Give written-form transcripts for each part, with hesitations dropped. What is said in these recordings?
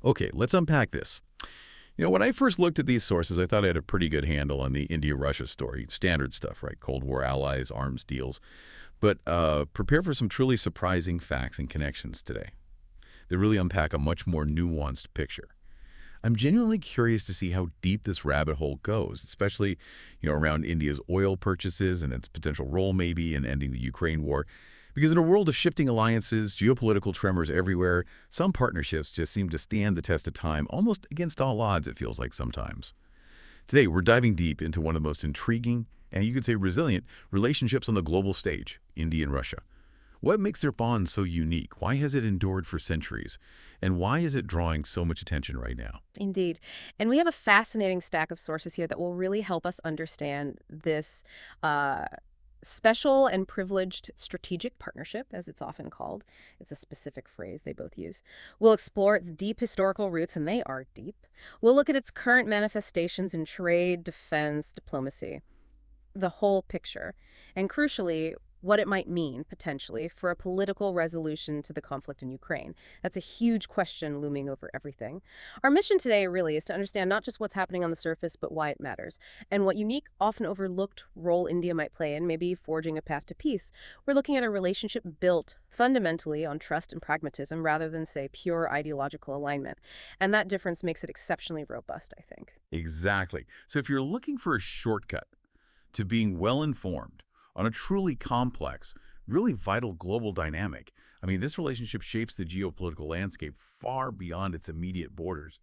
Okay, let's unpack this. When I first looked at these sources, I thought I had a pretty good handle on the India-Russia story. Standard stuff, right? Cold War allies, arms deals. But prepare for some truly surprising facts and connections today. They really unpack a much more nuanced picture. I'm genuinely curious to see how deep this rabbit hole goes, especially, around India's oil purchases and its potential role maybe in ending the Ukraine war. Because in a world of shifting alliances, geopolitical tremors everywhere, some partnerships just seem to stand the test of time, almost against all odds, it feels like sometimes. Today, we're diving deep into one of the most intriguing, and you could say resilient, relationships on the global stage, India and Russia. What makes their bond so unique? Why has it endured for centuries? And why is it drawing so much attention right now? Indeed. And we have a fascinating stack of sources here that will really help us understand this special and privileged strategic partnership, as it's often called. It's a specific phrase they both use. We'll explore its deep historical roots, and they are deep. We'll look at its current manifestations in trade, defense, diplomacy, the whole picture. And crucially, what it might mean, potentially, for a political resolution to the conflict in Ukraine. That's a huge question looming over everything. Our mission today really is to understand not just what's happening on the surface, but why it matters, and what unique, often overlooked role India might play in maybe forging a path to peace. We're looking at a relationship built fundamentally on trust and pragmatism rather than, say, pure ideological alignment. And that difference makes it exceptionally robust, I think. Exactly. So if you're looking for a shortcut to being well-informed on a truly complex, really vital global dynamic, this relationship shapes the geopolitical landscape far beyond its immediate borders.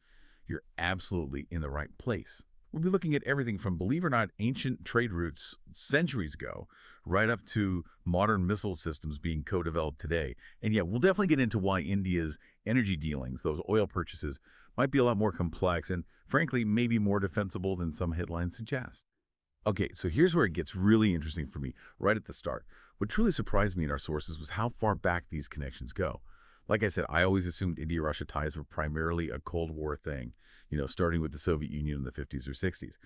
You're absolutely in the right place. We'll be looking at everything from, believe it or not, ancient trade routes centuries ago, right up to modern missile systems being co-developed today. And yeah, we'll definitely get into why India's energy dealings, those oil purchases, might be a lot more complex and, frankly, maybe more defensible than some headlines suggest. Okay, so here's where it gets really interesting for me, right at the start. What truly surprised me in our sources was how far back these connections go. Like I said, I always assumed India-Russia ties were primarily a Cold War thing, starting with the Soviet Union in the 50s or 60s.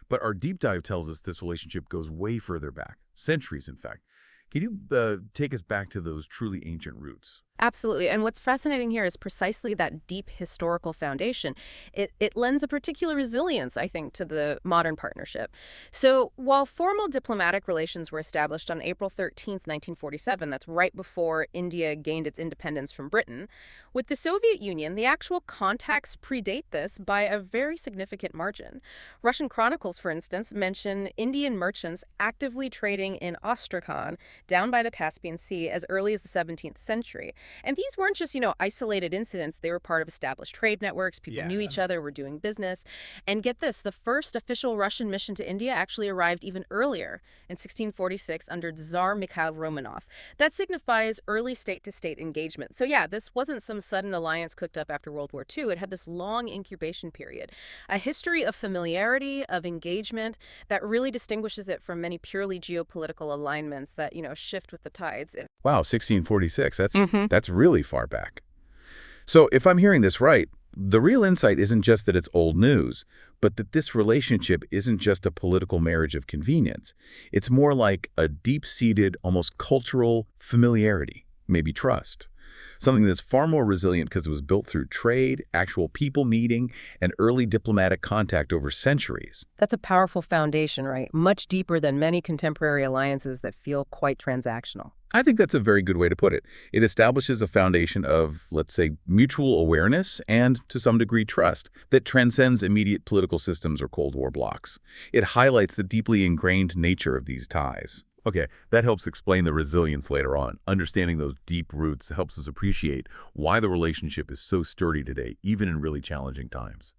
But our deep dive tells us this relationship goes way further back, centuries in fact. Can you take us back to those truly ancient roots? Absolutely. And what's fascinating here is precisely that deep historical foundation. It lends a particular resilience, I think, to the modern partnership. So while formal diplomatic relations were established on April 13th, 1947, that's right before India gained its independence from Britain, with the Soviet Union, the actual contacts predate this by a very significant margin. Russian chronicles, for instance, mention Indian merchants actively trading in Astrakhan down by the Caspian Sea as early as the 17th century. And these weren't just, isolated incidents. They were part of established trade networks. People knew each other, were doing business. And get this, the first official Russian mission to India actually arrived even earlier in 1646 under Tsar Mikhail Romanov. That signifies early state-to-state engagement. So yeah, this wasn't some sudden alliance cooked up after World War II. It had this long incubation period, a history of familiarity, of engagement that really distinguishes it from many purely geopolitical alignments that, shift with the tides. Wow, 1646, that's really far back. So if I'm hearing this right, the real insight isn't just that it's old news, but that this relationship isn't just a political marriage of convenience. It's more like a deep-seated, almost cultural familiarity, maybe trust. Something that's far more resilient because it was built through trade, actual people meeting, and early diplomatic contact over centuries. That's a powerful foundation, right? Much deeper than many contemporary alliances that feel quite transactional. I think that's a very good way to put it. It establishes a foundation of, let's say, mutual awareness and, to some degree, trust that transcends immediate political systems or Cold War blocs. It highlights the deeply ingrained nature of these ties. Okay, that helps explain the resilience later on. Understanding those deep roots helps us appreciate why the relationship is so sturdy today, even in really challenging times.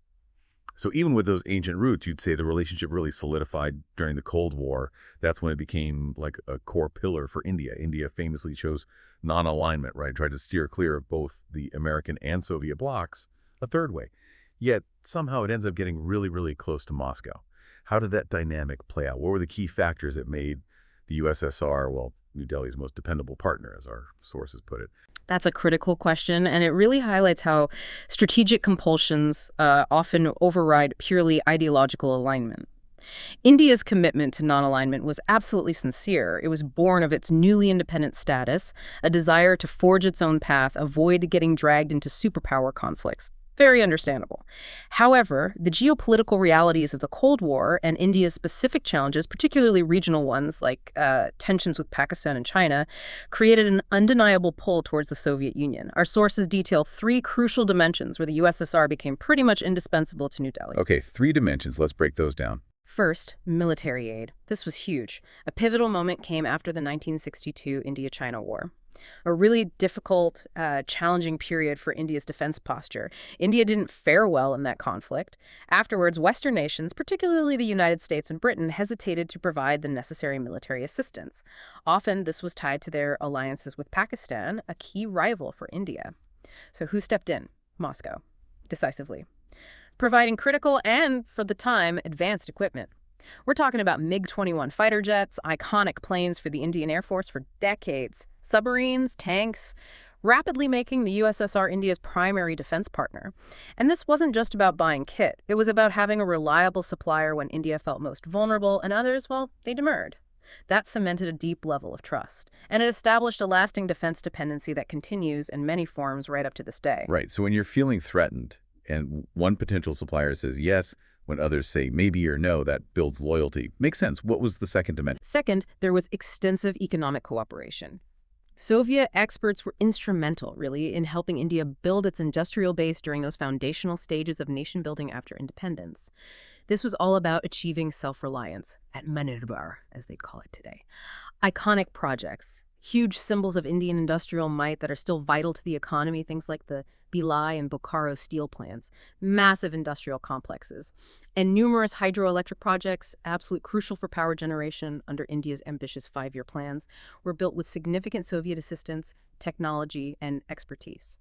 So even with those ancient roots, you'd say the relationship really solidified during the Cold War. That's when it became like a core pillar for India. India famously chose non-alignment, right? Tried to steer clear of both the American and Soviet blocs a third way. Yet somehow it ends up getting really, really close to Moscow. How did that dynamic play out? What were the key factors that made the USSR, well, New Delhi's most dependable partner, as our sources put it? That's a critical question, and it really highlights how strategic compulsions often override purely ideological alignment. India's commitment to non-alignment was absolutely sincere. It was born of its newly independent status, a desire to forge its own path, avoid getting dragged into superpower conflicts. Very understandable. However, the geopolitical realities of the Cold War and India's specific challenges, particularly regional ones like tensions with Pakistan and China, created an undeniable pull towards the Soviet Union. Our sources detail three crucial dimensions where the USSR became pretty much indispensable to New Delhi. Okay, three dimensions. Let's break those down. First, military aid. This was huge. A pivotal moment came after the 1962 India-China War. A really difficult, challenging period for India's defense posture. India didn't fare well in that conflict. Afterwards, Western nations, particularly the United States and Britain, hesitated to provide the necessary military assistance. Often, this was tied to their alliances with Pakistan, a key rival for India. So who stepped in? Moscow. Decisively. Providing critical and, for the time, advanced equipment. We're talking about MiG-21 fighter jets, iconic planes for the Indian Air Force for decades, submarines, tanks, rapidly making the USSR India's primary defense partner. And this wasn't just about buying kit. It was about having a reliable supplier when India felt most vulnerable, and others, well, they demurred. That cemented a deep level of trust, and it established a lasting defense dependency that continues in many forms right up to this day. Right, so when you're feeling threatened and one potential supplier says yes, when others say maybe or no, that builds loyalty. Makes sense. What was the second dimension? Second, there was extensive economic cooperation. Soviet experts were instrumental, really, in helping India build its industrial base during those foundational stages of nation-building after independence. This was all about achieving self-reliance, at Manirbar, as they'd call it today. Iconic projects, huge symbols of Indian industrial might that are still vital to the economy, things like the Bhilai and Bokaro steel plants, massive industrial complexes, and numerous hydroelectric projects, absolutely crucial for power generation under India's ambitious five-year plans, were built with significant Soviet assistance, technology, and expertise.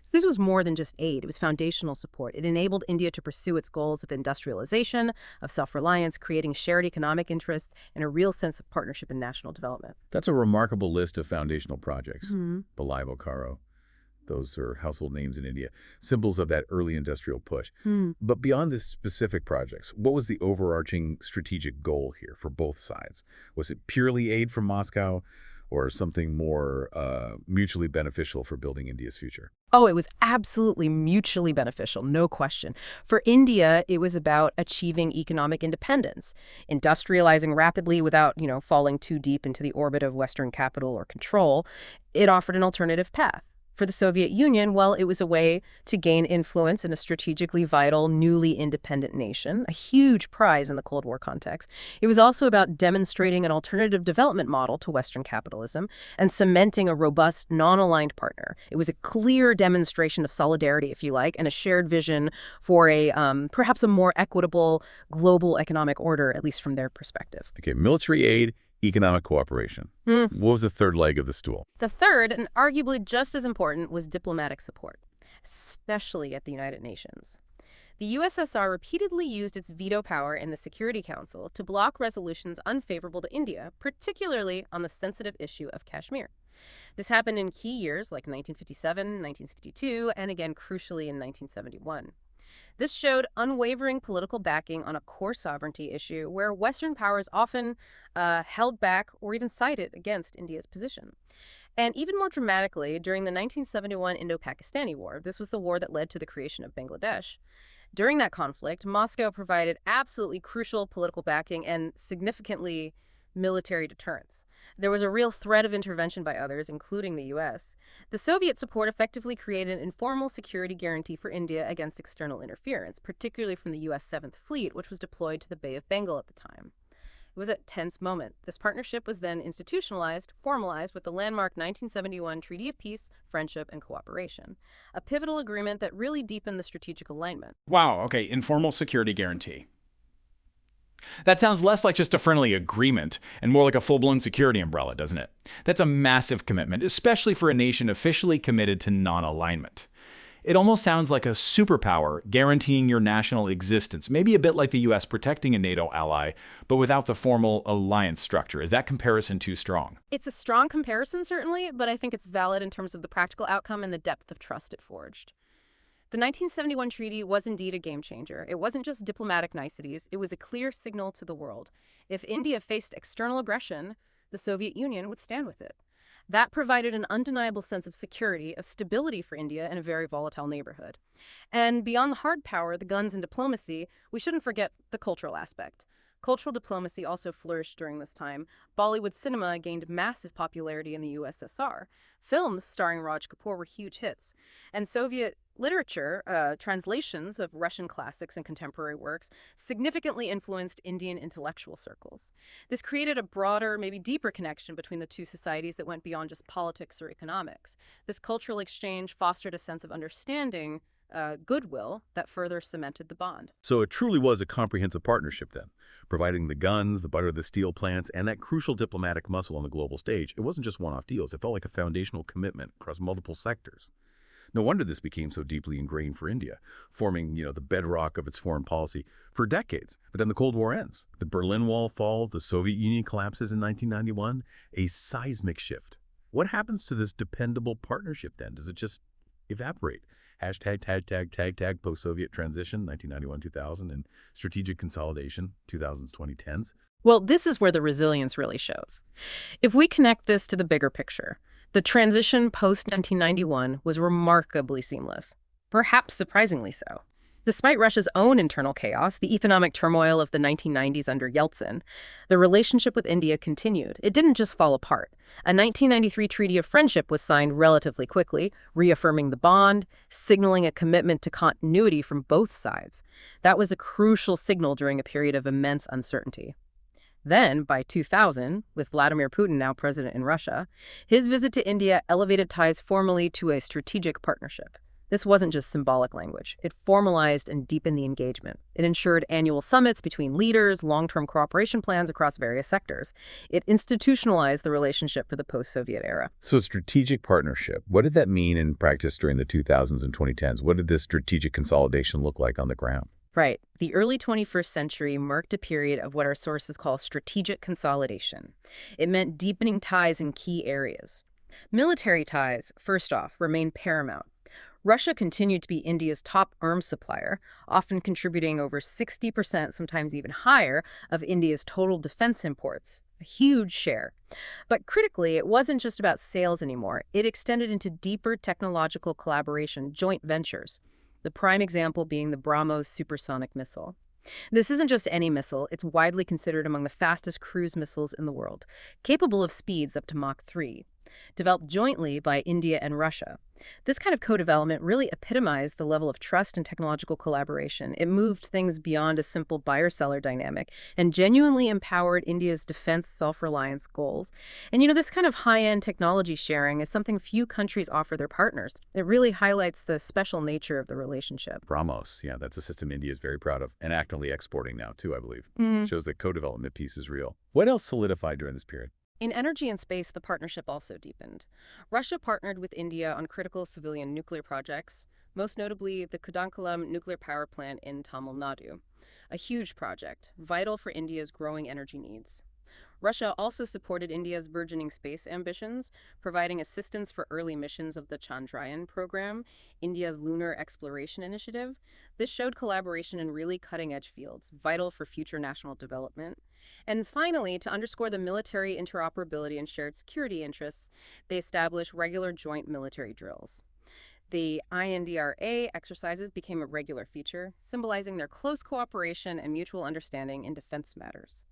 So this was more than just aid. It was foundational support. It enabled India to pursue its goals of industrialization, of self-reliance, creating shared economic interests, and a real sense of partnership and national development. That's a remarkable list of foundational projects. Mm-hmm. Bhilai, Bokaro. Those are household names in India, symbols of that early industrial push. But beyond the specific projects, what was the overarching strategic goal here for both sides? Was it purely aid from Moscow or something more mutually beneficial for building India's future? Oh, it was absolutely mutually beneficial, no question. For India, it was about achieving economic independence, industrializing rapidly without, falling too deep into the orbit of Western capital or control. It offered an alternative path. For the Soviet Union, well, it was a way to gain influence in a strategically vital, newly independent nation, a huge prize in the Cold War context. It was also about demonstrating an alternative development model to Western capitalism and cementing a robust, non-aligned partner. It was a clear demonstration of solidarity, if you like, and a shared vision for a perhaps a more equitable global economic order, at least from their perspective. Okay, military aid, economic cooperation. What was the third leg of the stool? The third, and arguably just as important, was diplomatic support, especially at the United Nations. The USSR repeatedly used its veto power in the Security Council to block resolutions unfavorable to India, particularly on the sensitive issue of Kashmir. This happened in key years like 1957, 1962, and again, crucially, in 1971. This showed unwavering political backing on a core sovereignty issue where Western powers often held back or even sided against India's position. And even more dramatically, during the 1971 Indo-Pakistani War, this was the war that led to the creation of Bangladesh. During that conflict, Moscow provided absolutely crucial political backing and significantly military deterrence. There was a real threat of intervention by others, including the U.S. The Soviet support effectively created an informal security guarantee for India against external interference, particularly from the U.S. 7th Fleet, which was deployed to the Bay of Bengal at the time. It was a tense moment. This partnership was then institutionalized, formalized with the landmark 1971 Treaty of Peace, Friendship, and Cooperation, a pivotal agreement that really deepened the strategic alignment. Wow, okay, informal security guarantee. That sounds less like just a friendly agreement and more like a full-blown security umbrella, doesn't it? That's a massive commitment, especially for a nation officially committed to non-alignment. It almost sounds like a superpower guaranteeing your national existence, maybe a bit like the U.S. protecting a NATO ally, but without the formal alliance structure. Is that comparison too strong? It's a strong comparison, certainly, but I think it's valid in terms of the practical outcome and the depth of trust it forged. The 1971 treaty was indeed a game changer. It wasn't just diplomatic niceties, it was a clear signal to the world. If India faced external aggression, the Soviet Union would stand with it. That provided an undeniable sense of security, of stability for India in a very volatile neighborhood. And beyond the hard power, the guns and diplomacy, we shouldn't forget the cultural aspect. Cultural diplomacy also flourished during this time. Bollywood cinema gained massive popularity in the USSR. Films starring Raj Kapoor were huge hits. And Soviet literature, translations of Russian classics and contemporary works, significantly influenced Indian intellectual circles. This created a broader, maybe deeper connection between the two societies that went beyond just politics or economics. This cultural exchange fostered a sense of understanding, goodwill, that further cemented the bond. So it truly was a comprehensive partnership then, providing the guns, the butter, the steel plants, and that crucial diplomatic muscle on the global stage. It wasn't just one-off deals. It felt like a foundational commitment across multiple sectors. No wonder this became so deeply ingrained for India, forming, the bedrock of its foreign policy for decades. But then the Cold War ends. The Berlin Wall falls, the Soviet Union collapses in 1991, a seismic shift. What happens to this dependable partnership then? Does it just evaporate? Hashtag, post-Soviet transition, 1991-2000, and strategic consolidation, 2000s-2010s. Well, this is where the resilience really shows. If we connect this to the bigger picture, the transition post-1991 was remarkably seamless, perhaps surprisingly so. Despite Russia's own internal chaos, the economic turmoil of the 1990s under Yeltsin, the relationship with India continued. It didn't just fall apart. A 1993 Treaty of Friendship was signed relatively quickly, reaffirming the bond, signaling a commitment to continuity from both sides. That was a crucial signal during a period of immense uncertainty. Then, by 2000, with Vladimir Putin now president in Russia, his visit to India elevated ties formally to a strategic partnership. This wasn't just symbolic language. It formalized and deepened the engagement. It ensured annual summits between leaders, long-term cooperation plans across various sectors. It institutionalized the relationship for the post-Soviet era. So strategic partnership, what did that mean in practice during the 2000s and 2010s? What did this strategic consolidation look like on the ground? Right. The early 21st century marked a period of what our sources call strategic consolidation. It meant deepening ties in key areas. Military ties, first off, remained paramount. Russia continued to be India's top arms supplier, often contributing over 60%, sometimes even higher, of India's total defense imports, a huge share. But critically, it wasn't just about sales anymore. It extended into deeper technological collaboration, joint ventures. The prime example being the BrahMos supersonic missile. This isn't just any missile. It's widely considered among the fastest cruise missiles in the world, capable of speeds up to Mach 3. Developed jointly by India and Russia. This kind of co-development really epitomized the level of trust and technological collaboration. It moved things beyond a simple buyer-seller dynamic and genuinely empowered India's defense self-reliance goals. And this kind of high-end technology sharing is something few countries offer their partners. It really highlights the special nature of the relationship. BrahMos, yeah, that's a system India is very proud of and actively exporting now too, I believe. Shows that co-development piece is real. What else solidified during this period? In energy and space, the partnership also deepened. Russia partnered with India on critical civilian nuclear projects, most notably the Kudankulam nuclear power plant in Tamil Nadu, a huge project, vital for India's growing energy needs. Russia also supported India's burgeoning space ambitions, providing assistance for early missions of the Chandrayaan program, India's lunar exploration initiative. This showed collaboration in really cutting-edge fields, vital for future national development. And finally, to underscore the military interoperability and shared security interests, they established regular joint military drills. The INDRA exercises became a regular feature, symbolizing their close cooperation and mutual understanding in defense matters.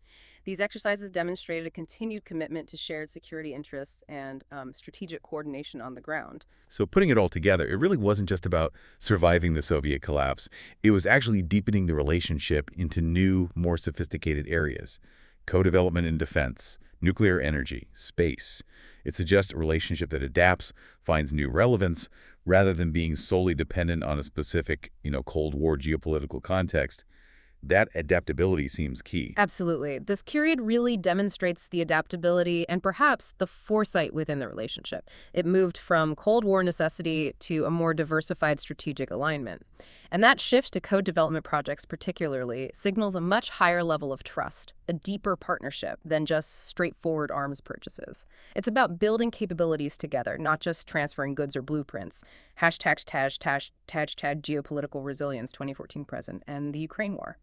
These exercises demonstrated a continued commitment to shared security interests and strategic coordination on the ground. So putting it all together, it really wasn't just about surviving the Soviet collapse. It was actually deepening the relationship into new, more sophisticated areas. Co-development in defense, nuclear energy, space. It suggests a relationship that adapts, finds new relevance, rather than being solely dependent on a specific, Cold War geopolitical context. That adaptability seems key. Absolutely. This period really demonstrates the adaptability and perhaps the foresight within the relationship. It moved from Cold War necessity to a more diversified strategic alignment. And that shift to co-development projects particularly signals a much higher level of trust, a deeper partnership than just straightforward arms purchases. It's about building capabilities together, not just transferring goods or blueprints. Hashtag geopolitical resilience 2014 present and the Ukraine war.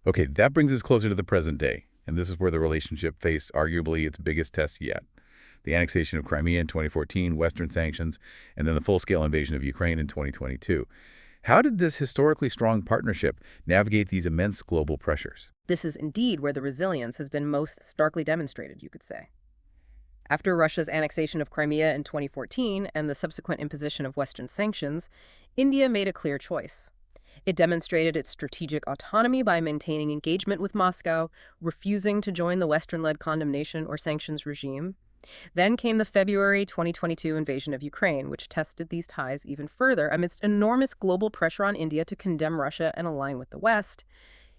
Okay, that brings us closer to the present day, and this is where the relationship faced arguably its biggest test yet. the annexation of Crimea in 2014, Western sanctions, and then the full-scale invasion of Ukraine in 2022. How did this historically strong partnership navigate these immense global pressures? This is indeed where the resilience has been most starkly demonstrated, you could say. After Russia's annexation of Crimea in 2014 and the subsequent imposition of Western sanctions, India made a clear choice. It demonstrated its strategic autonomy by maintaining engagement with Moscow, refusing to join the Western-led condemnation or sanctions regime. Then came the February 2022 invasion of Ukraine, which tested these ties even further amidst enormous global pressure on India to condemn Russia and align with the West.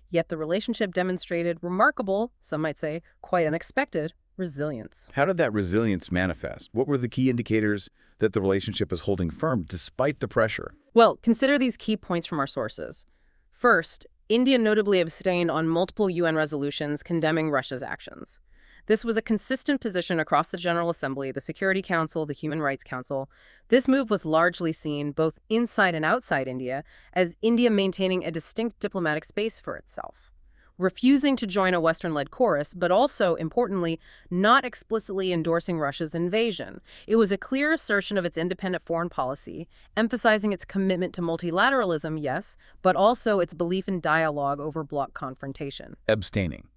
Yet the relationship demonstrated remarkable, some might say quite unexpected, resilience. How did that resilience manifest? What were the key indicators that the relationship is holding firm despite the pressure? Well, consider these key points from our sources. First, India notably abstained on multiple UN resolutions condemning Russia's actions. This was a consistent position across the General Assembly, the Security Council, the Human Rights Council. This move was largely seen, both inside and outside India, as India maintaining a distinct diplomatic space for itself, refusing to join a Western-led chorus, but also, importantly, not explicitly endorsing Russia's invasion. It was a clear assertion of its independent foreign policy, emphasizing its commitment to multilateralism, yes, but also its belief in dialogue over bloc confrontation. Abstaining,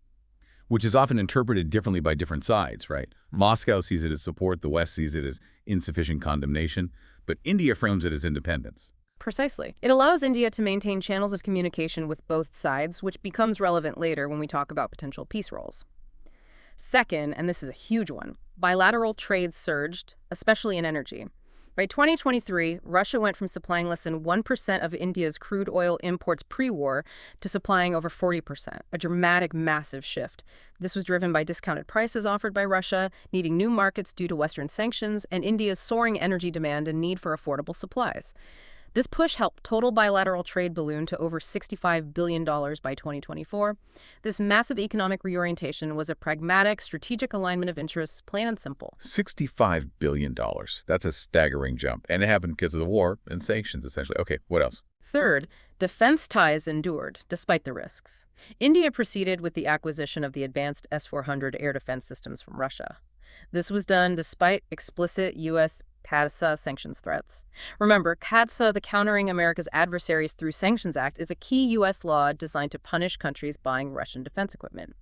which is often interpreted differently by different sides, right? Moscow sees it as support, the West sees it as insufficient condemnation, but India frames it as independence. Precisely. It allows India to maintain channels of communication with both sides, which becomes relevant later when we talk about potential peace roles. Second, and this is a huge one, bilateral trade surged, especially in energy. By 2023, Russia went from supplying less than 1% of India's crude oil imports pre-war to supplying over 40%, a dramatic, massive shift. This was driven by discounted prices offered by Russia, needing new markets due to Western sanctions, and India's soaring energy demand and need for affordable supplies. This push helped total bilateral trade balloon to over $65 billion by 2024. This massive economic reorientation was a pragmatic, strategic alignment of interests, plain and simple. $65 billion. That's a staggering jump. And it happened because of the war and sanctions, essentially. Okay, what else? Third, defense ties endured, despite the risks. India proceeded with the acquisition of the advanced S-400 air defense systems from Russia. This was done despite explicit U.S. CADSA sanctions threats. Remember, CADSA, the Countering America's Adversaries Through Sanctions Act, is a key U.S. law designed to punish countries buying Russian defense equipment.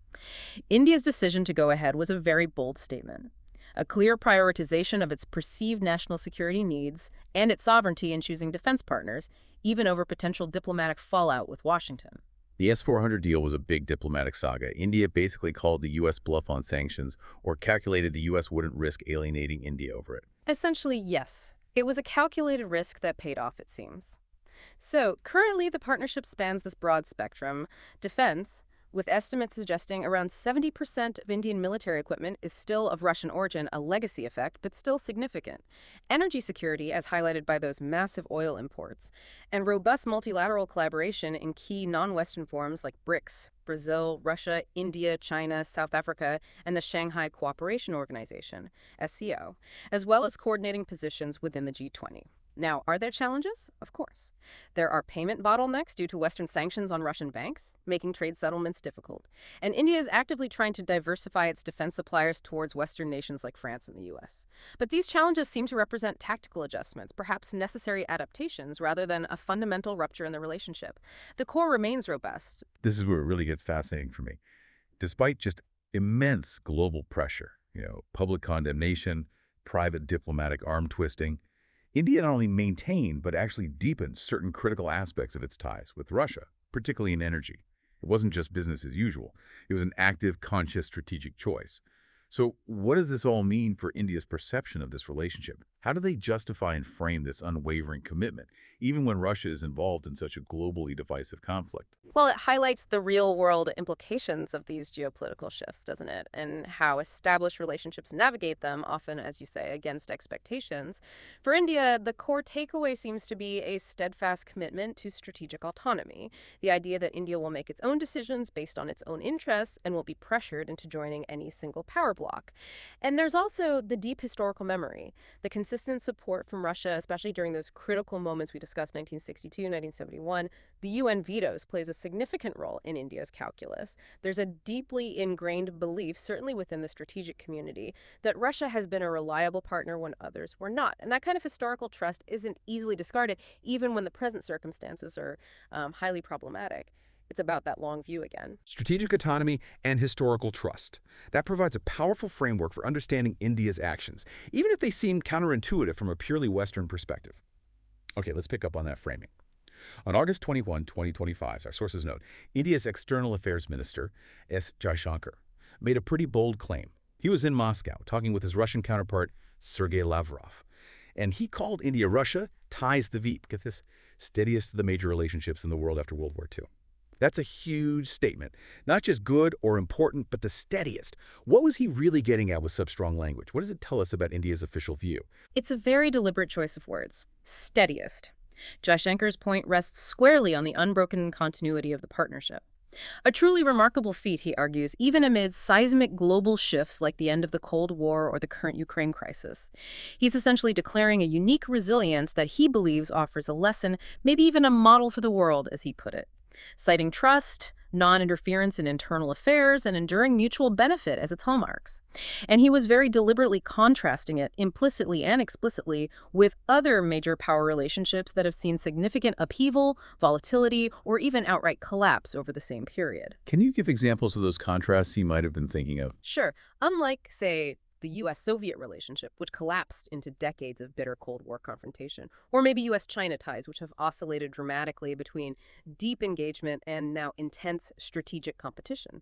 India's decision to go ahead was a very bold statement, a clear prioritization of its perceived national security needs and its sovereignty in choosing defense partners, even over potential diplomatic fallout with Washington. The S-400 deal was a big diplomatic saga. India basically called the U.S. bluff on sanctions or calculated the U.S. wouldn't risk alienating India over it. Essentially, yes. It was a calculated risk that paid off, it seems. So, currently, the partnership spans this broad spectrum. Defense, with estimates suggesting around 70% of Indian military equipment is still of Russian origin, a legacy effect, but still significant. Energy security, as highlighted by those massive oil imports, and robust multilateral collaboration in key non-Western forums like BRICS, Brazil, Russia, India, China, South Africa, and the Shanghai Cooperation Organization, SCO, as well as coordinating positions within the G20. Now, are there challenges? Of course. There are payment bottlenecks due to Western sanctions on Russian banks, making trade settlements difficult. And India is actively trying to diversify its defense suppliers towards Western nations like France and the U.S. But these challenges seem to represent tactical adjustments, perhaps necessary adaptations, rather than a fundamental rupture in the relationship. The core remains robust. This is where it really gets fascinating for me. Despite just immense global pressure, public condemnation, private diplomatic arm twisting, India not only maintained, but actually deepened certain critical aspects of its ties with Russia, particularly in energy. It wasn't just business as usual. It was an active, conscious, strategic choice. So what does this all mean for India's perception of this relationship? How do they justify and frame this unwavering commitment, even when Russia is involved in such a globally divisive conflict? Well, it highlights the real-world implications of these geopolitical shifts, doesn't it? And how established relationships navigate them, often, as you say, against expectations. For India, the core takeaway seems to be a steadfast commitment to strategic autonomy, the idea that India will make its own decisions based on its own interests and will be pressured into joining any single power bloc. And there's also the deep historical memory, the consistent support from Russia, especially during those critical moments we discussed, 1962, 1971. The UN vetoes plays a significant role in India's calculus. There's a deeply ingrained belief, certainly within the strategic community, that Russia has been a reliable partner when others were not. And that kind of historical trust isn't easily discarded, even when the present circumstances are highly problematic. It's about that long view again. Strategic autonomy and historical trust. That provides a powerful framework for understanding India's actions, even if they seem counterintuitive from a purely Western perspective. Okay, let's pick up on that framing. On August 21, 2025, our sources note, India's External Affairs Minister, S. Jaishankar, made a pretty bold claim. He was in Moscow talking with his Russian counterpart, Sergei Lavrov, and he called India Russia ties the Veep, get this, steadiest of the major relationships in the world after World War II. That's a huge statement. Not just good or important, but the steadiest. What was he really getting at with such strong language? What does it tell us about India's official view? It's a very deliberate choice of words. Steadiest. Jaishankar's point rests squarely on the unbroken continuity of the partnership. A truly remarkable feat, he argues, even amid seismic global shifts like the end of the Cold War or the current Ukraine crisis. He's essentially declaring a unique resilience that he believes offers a lesson, maybe even a model for the world, as he put it. Citing trust, non-interference in internal affairs, and enduring mutual benefit as its hallmarks. And he was very deliberately contrasting it, implicitly and explicitly, with other major power relationships that have seen significant upheaval, volatility, or even outright collapse over the same period. Can you give examples of those contrasts he might have been thinking of? Sure. Unlike, say, the U.S.-Soviet relationship, which collapsed into decades of bitter Cold War confrontation, or maybe U.S.-China ties, which have oscillated dramatically between deep engagement and now intense strategic competition.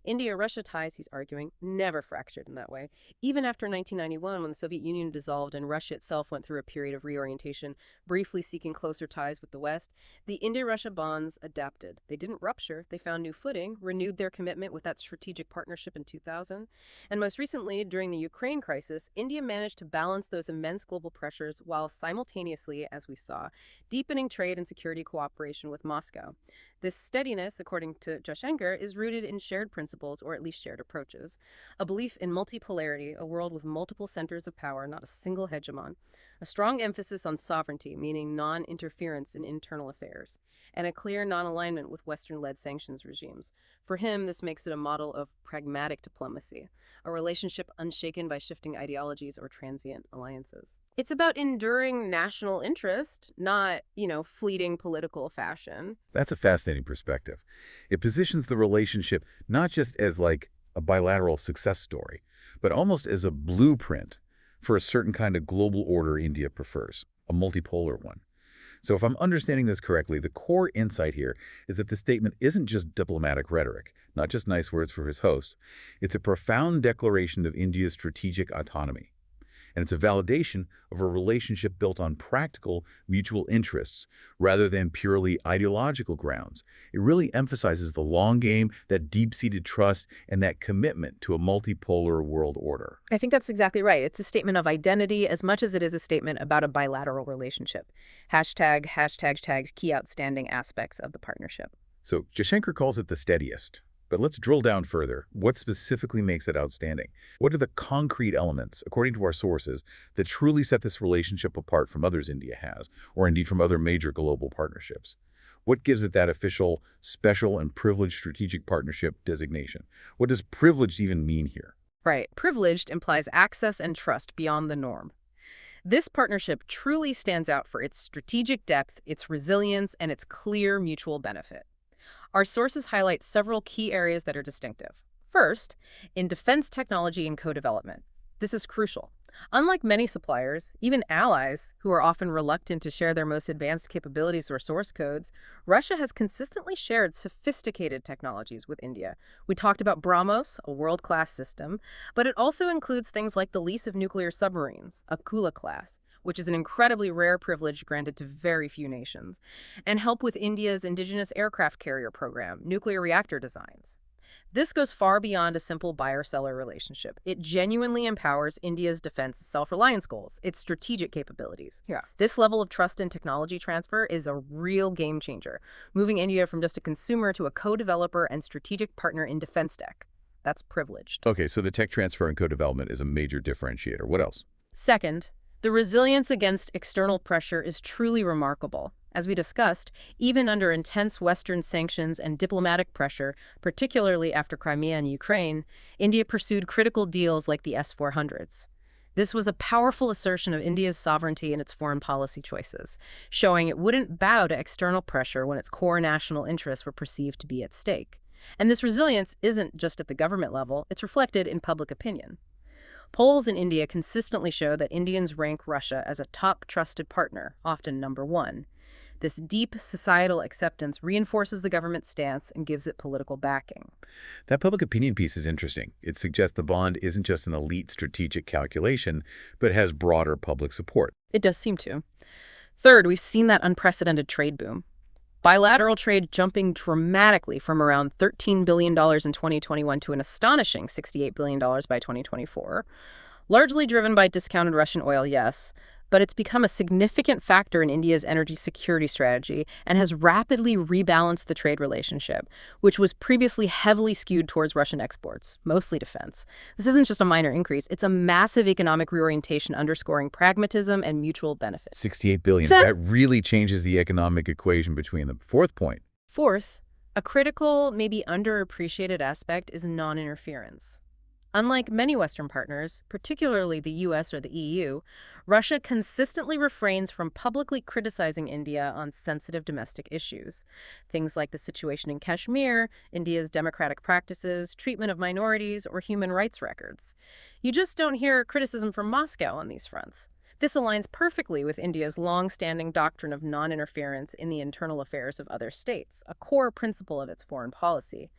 India-Russia ties, he's arguing, never fractured in that way. Even after 1991, when the Soviet Union dissolved and Russia itself went through a period of reorientation, briefly seeking closer ties with the West, the India-Russia bonds adapted. They didn't rupture. They found new footing, renewed their commitment with that strategic partnership in 2000. And most recently, during the Ukraine crisis, India managed to balance those immense global pressures while simultaneously, as we saw, deepening trade and security cooperation with Moscow. This steadiness, according to Jaishankar, is rooted in shared principles, or at least shared approaches. A belief in multipolarity, a world with multiple centers of power, not a single hegemon. A strong emphasis on sovereignty, meaning non-interference in internal affairs. And a clear non-alignment with Western-led sanctions regimes. For him, this makes it a model of pragmatic diplomacy, a relationship unshaken by shifting ideologies or transient alliances. It's about enduring national interest, not, fleeting political fashion. That's a fascinating perspective. It positions the relationship not just as like a bilateral success story, but almost as a blueprint for a certain kind of global order India prefers, a multipolar one. So if I'm understanding this correctly, the core insight here is that the statement isn't just diplomatic rhetoric, not just nice words for his host. It's a profound declaration of India's strategic autonomy. And it's a validation of a relationship built on practical mutual interests rather than purely ideological grounds. It really emphasizes the long game, that deep-seated trust, and that commitment to a multipolar world order. I think that's exactly right. It's a statement of identity as much as it is a statement about a bilateral relationship. #, key outstanding aspects of the partnership. So Jaishankar calls it the steadiest. But let's drill down further. What specifically makes it outstanding? What are the concrete elements, according to our sources, that truly set this relationship apart from others India has, or indeed from other major global partnerships? What gives it that official, special, and privileged strategic partnership designation? What does privileged even mean here? Right. Privileged implies access and trust beyond the norm. This partnership truly stands out for its strategic depth, its resilience, and its clear mutual benefit. Our sources highlight several key areas that are distinctive. First, in defense technology and co-development. This is crucial. Unlike many suppliers, even allies, who are often reluctant to share their most advanced capabilities or source codes, Russia has consistently shared sophisticated technologies with India. We talked about BrahMos, a world-class system, but it also includes things like the lease of nuclear submarines, Akula class, which is an incredibly rare privilege granted to very few nations, and help with India's indigenous aircraft carrier program, nuclear reactor designs. This goes far beyond a simple buyer-seller relationship. It genuinely empowers India's defense self-reliance goals, its strategic capabilities. Yeah. This level of trust and technology transfer is a real game changer, moving India from just a consumer to a co-developer and strategic partner in defense tech. That's privileged. Okay, so the tech transfer and co-development is a major differentiator. What else? Second, the resilience against external pressure is truly remarkable. As we discussed, even under intense Western sanctions and diplomatic pressure, particularly after Crimea and Ukraine, India pursued critical deals like the S-400s. This was a powerful assertion of India's sovereignty in its foreign policy choices, showing it wouldn't bow to external pressure when its core national interests were perceived to be at stake. And this resilience isn't just at the government level, it's reflected in public opinion. Polls in India consistently show that Indians rank Russia as a top trusted partner, often number one. This deep societal acceptance reinforces the government's stance and gives it political backing. That public opinion piece is interesting. It suggests the bond isn't just an elite strategic calculation, but has broader public support. It does seem to. Third, we've seen that unprecedented trade boom. Bilateral trade jumping dramatically from around $13 billion in 2021 to an astonishing $68 billion by 2024. Largely driven by discounted Russian oil, yes, but it's become a significant factor in India's energy security strategy and has rapidly rebalanced the trade relationship, which was previously heavily skewed towards Russian exports, mostly defense. This isn't just a minor increase, it's a massive economic reorientation underscoring pragmatism and mutual benefit. $68 billion. That really changes the economic equation between them. Fourth point. Fourth, a critical, maybe underappreciated aspect is non-interference. Unlike many Western partners, particularly the US or the EU, Russia consistently refrains from publicly criticizing India on sensitive domestic issues. Things like the situation in Kashmir, India's democratic practices, treatment of minorities, or human rights records. You just don't hear criticism from Moscow on these fronts. This aligns perfectly with India's long-standing doctrine of non-interference in the internal affairs of other states, a core principle of its foreign policy.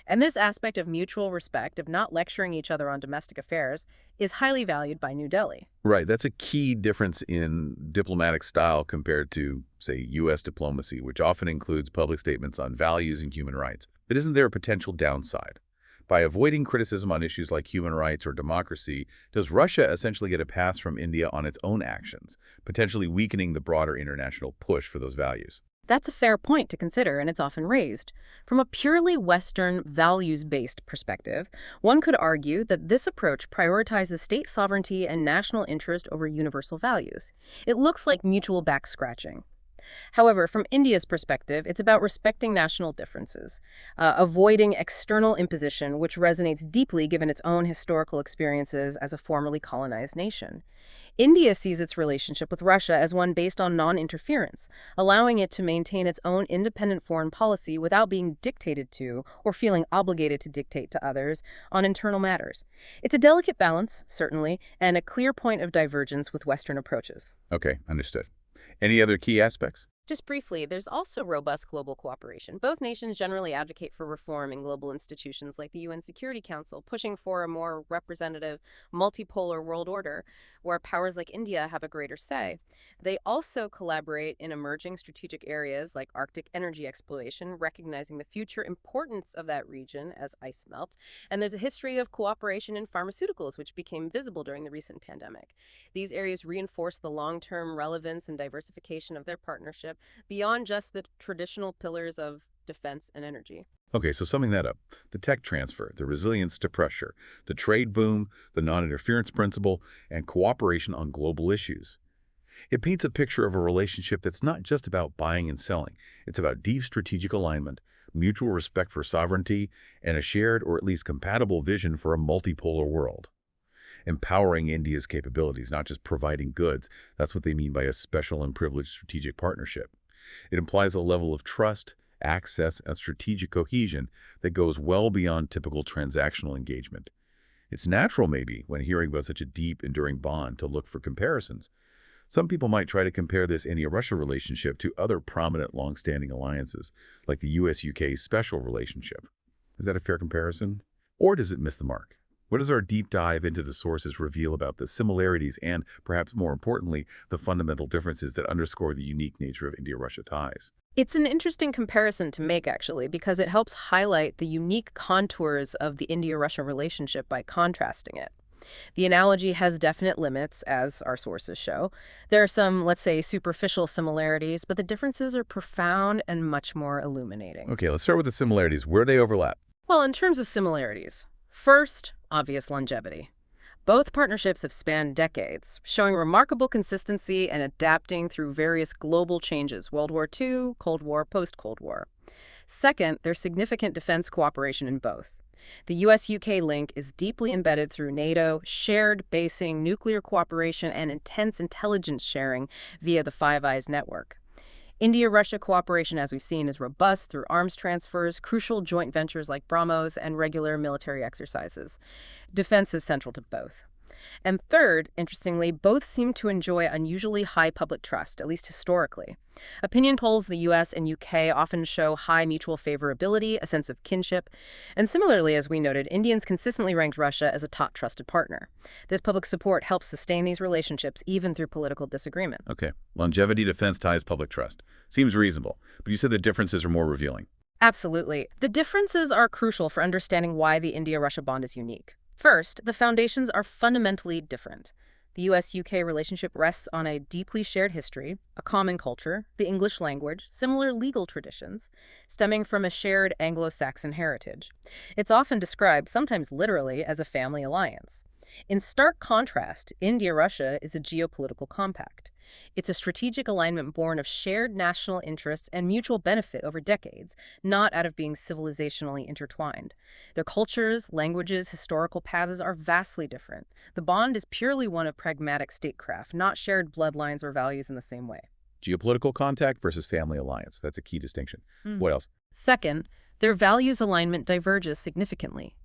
And this aspect of mutual respect, of not lecturing each other on domestic affairs, is highly valued by New Delhi. Right. That's a key difference in diplomatic style compared to, say, U.S. diplomacy, which often includes public statements on values and human rights. But isn't there a potential downside? By avoiding criticism on issues like human rights or democracy, does Russia essentially get a pass from India on its own actions, potentially weakening the broader international push for those values? That's a fair point to consider, and it's often raised. From a purely Western, values-based perspective, one could argue that this approach prioritizes state sovereignty and national interest over universal values. It looks like mutual back-scratching. However, from India's perspective, it's about respecting national differences, avoiding external imposition, which resonates deeply given its own historical experiences as a formerly colonized nation. India sees its relationship with Russia as one based on non-interference, allowing it to maintain its own independent foreign policy without being dictated to or feeling obligated to dictate to others on internal matters. It's a delicate balance, certainly, and a clear point of divergence with Western approaches. Okay, understood. Any other key aspects? Just briefly, there's also robust global cooperation. Both nations generally advocate for reform in global institutions like the UN Security Council, pushing for a more representative, multipolar world order where powers like India have a greater say. They also collaborate in emerging strategic areas like Arctic energy exploration, recognizing the future importance of that region as ice melts. And there's a history of cooperation in pharmaceuticals, which became visible during the recent pandemic. These areas reinforce the long-term relevance and diversification of their partnership beyond just the traditional pillars of defense and energy. Okay, so summing that up, the tech transfer, the resilience to pressure, the trade boom, the non-interference principle, and cooperation on global issues. It paints a picture of a relationship that's not just about buying and selling. It's about deep strategic alignment, mutual respect for sovereignty, and a shared or at least compatible vision for a multipolar world. Empowering India's capabilities, not just providing goods. That's what they mean by a special and privileged strategic partnership. It implies a level of trust, access, and strategic cohesion that goes well beyond typical transactional engagement. It's natural, maybe, when hearing about such a deep, enduring bond, to look for comparisons. Some people might try to compare this India-Russia relationship to other prominent long-standing alliances, like the U.S.-UK special relationship. Is that a fair comparison? Or does it miss the mark? What does our deep dive into the sources reveal about the similarities and, perhaps more importantly, the fundamental differences that underscore the unique nature of India-Russia ties? It's an interesting comparison to make, actually, because it helps highlight the unique contours of the India-Russia relationship by contrasting it. The analogy has definite limits, as our sources show. There are some, let's say, superficial similarities, but the differences are profound and much more illuminating. Okay, let's start with the similarities. Where do they overlap? Well, in terms of similarities, first, obvious longevity. Both partnerships have spanned decades, showing remarkable consistency and adapting through various global changes: World War II, Cold War, post-Cold War. Second, there's significant defense cooperation in both. The US-UK link is deeply embedded through NATO, shared basing, nuclear cooperation, and intense intelligence sharing via the Five Eyes network. India-Russia cooperation, as we've seen, is robust through arms transfers, crucial joint ventures like BrahMos, and regular military exercises. Defense is central to both. And third, interestingly, both seem to enjoy unusually high public trust, at least historically. Opinion polls in the US and UK often show high mutual favorability, a sense of kinship. And similarly, as we noted, Indians consistently ranked Russia as a top trusted partner. This public support helps sustain these relationships even through political disagreement. Okay. Longevity, defense ties, public trust. Seems reasonable. But you said the differences are more revealing. Absolutely. The differences are crucial for understanding why the India-Russia bond is unique. First, the foundations are fundamentally different. The US-UK relationship rests on a deeply shared history, a common culture, the English language, similar legal traditions, stemming from a shared Anglo-Saxon heritage. It's often described, sometimes literally, as a family alliance. In stark contrast, India-Russia is a geopolitical compact. It's a strategic alignment born of shared national interests and mutual benefit over decades, not out of being civilizationally intertwined. Their cultures, languages, historical paths are vastly different. The bond is purely one of pragmatic statecraft, not shared bloodlines or values in the same way. Geopolitical contact versus family alliance. That's a key distinction. What else? Second, their values alignment diverges significantly.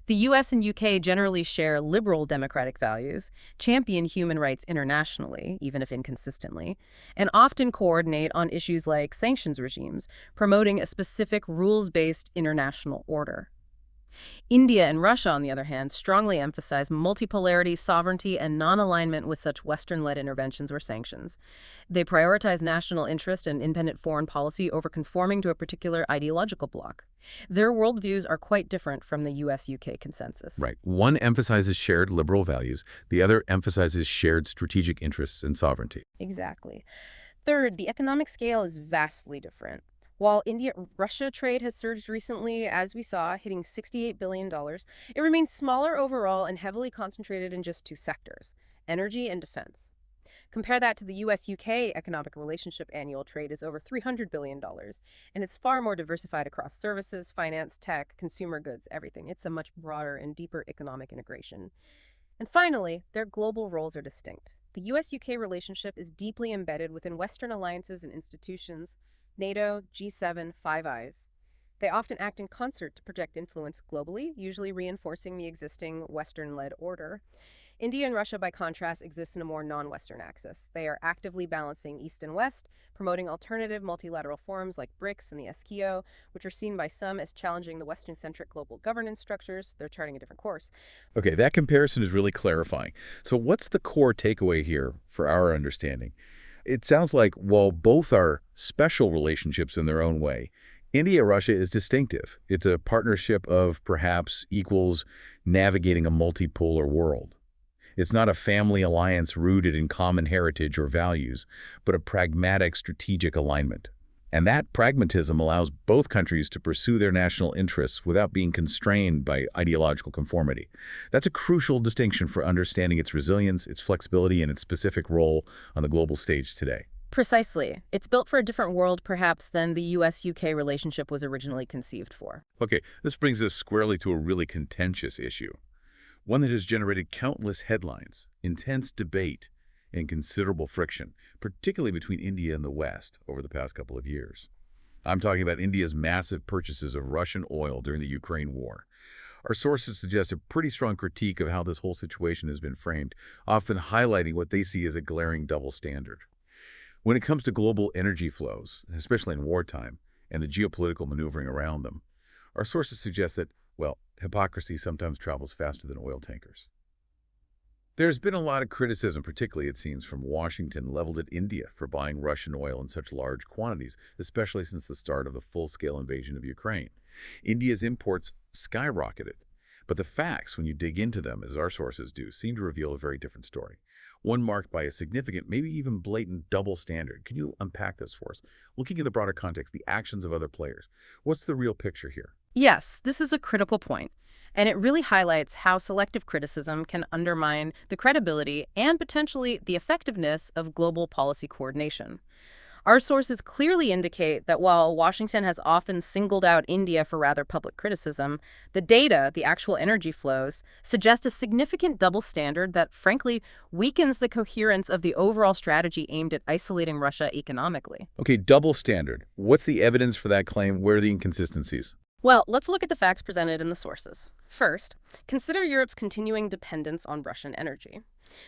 The US and UK generally share liberal democratic values, champion human rights internationally, even if inconsistently, and often coordinate on issues like sanctions regimes, promoting a specific rules-based international order. India and Russia, on the other hand, strongly emphasize multipolarity, sovereignty, and non-alignment with such Western-led interventions or sanctions. They prioritize national interest and independent foreign policy over conforming to a particular ideological bloc. Their worldviews are quite different from the US-UK consensus. Right. One emphasizes shared liberal values. The other emphasizes shared strategic interests and sovereignty. Exactly. Third, the economic scale is vastly different. While India-Russia trade has surged recently, as we saw, hitting $68 billion, it remains smaller overall and heavily concentrated in just two sectors: energy and defense. Compare that to the US-UK economic relationship. Annual trade is over $300 billion, and it's far more diversified across services, finance, tech, consumer goods, everything. It's a much broader and deeper economic integration. And finally, their global roles are distinct. The US-UK relationship is deeply embedded within Western alliances and institutions: NATO, G7, Five Eyes. They often act in concert to project influence globally, usually reinforcing the existing Western-led order. India and Russia, by contrast, exist in a more non-Western axis. They are actively balancing East and West, promoting alternative multilateral forums like BRICS and the SKO, which are seen by some as challenging the Western-centric global governance structures. They're charting a different course. Okay, that comparison is really clarifying. So what's the core takeaway here for our understanding? It sounds like while both are special relationships in their own way, India-Russia is distinctive. It's a partnership of perhaps equals navigating a multipolar world. It's not a family alliance rooted in common heritage or values, but a pragmatic strategic alignment. And that pragmatism allows both countries to pursue their national interests without being constrained by ideological conformity. That's a crucial distinction for understanding its resilience, its flexibility, and its specific role on the global stage today. Precisely. It's built for a different world, perhaps, than the US-UK relationship was originally conceived for. Okay, this brings us squarely to a really contentious issue, one that has generated countless headlines, intense debate, and considerable friction, particularly between India and the West over the past couple of years. I'm talking about India's massive purchases of Russian oil during the Ukraine war. Our sources suggest a pretty strong critique of how this whole situation has been framed, often highlighting what they see as a glaring double standard. When it comes to global energy flows, especially in wartime, and the geopolitical maneuvering around them, our sources suggest that, well, hypocrisy sometimes travels faster than oil tankers. There's been a lot of criticism, particularly, it seems, from Washington leveled at India for buying Russian oil in such large quantities, especially since the start of the full-scale invasion of Ukraine. India's imports skyrocketed, but the facts, when you dig into them, as our sources do, seem to reveal a very different story, one marked by a significant, maybe even blatant double standard. Can you unpack this for us? Looking at the broader context, the actions of other players, what's the real picture here? Yes, this is a critical point. And it really highlights how selective criticism can undermine the credibility and potentially the effectiveness of global policy coordination. Our sources clearly indicate that while Washington has often singled out India for rather public criticism, the data, the actual energy flows, suggest a significant double standard that, frankly, weakens the coherence of the overall strategy aimed at isolating Russia economically. Okay, double standard. What's the evidence for that claim? Where are the inconsistencies? Well, let's look at the facts presented in the sources. First, consider Europe's continuing dependence on Russian energy.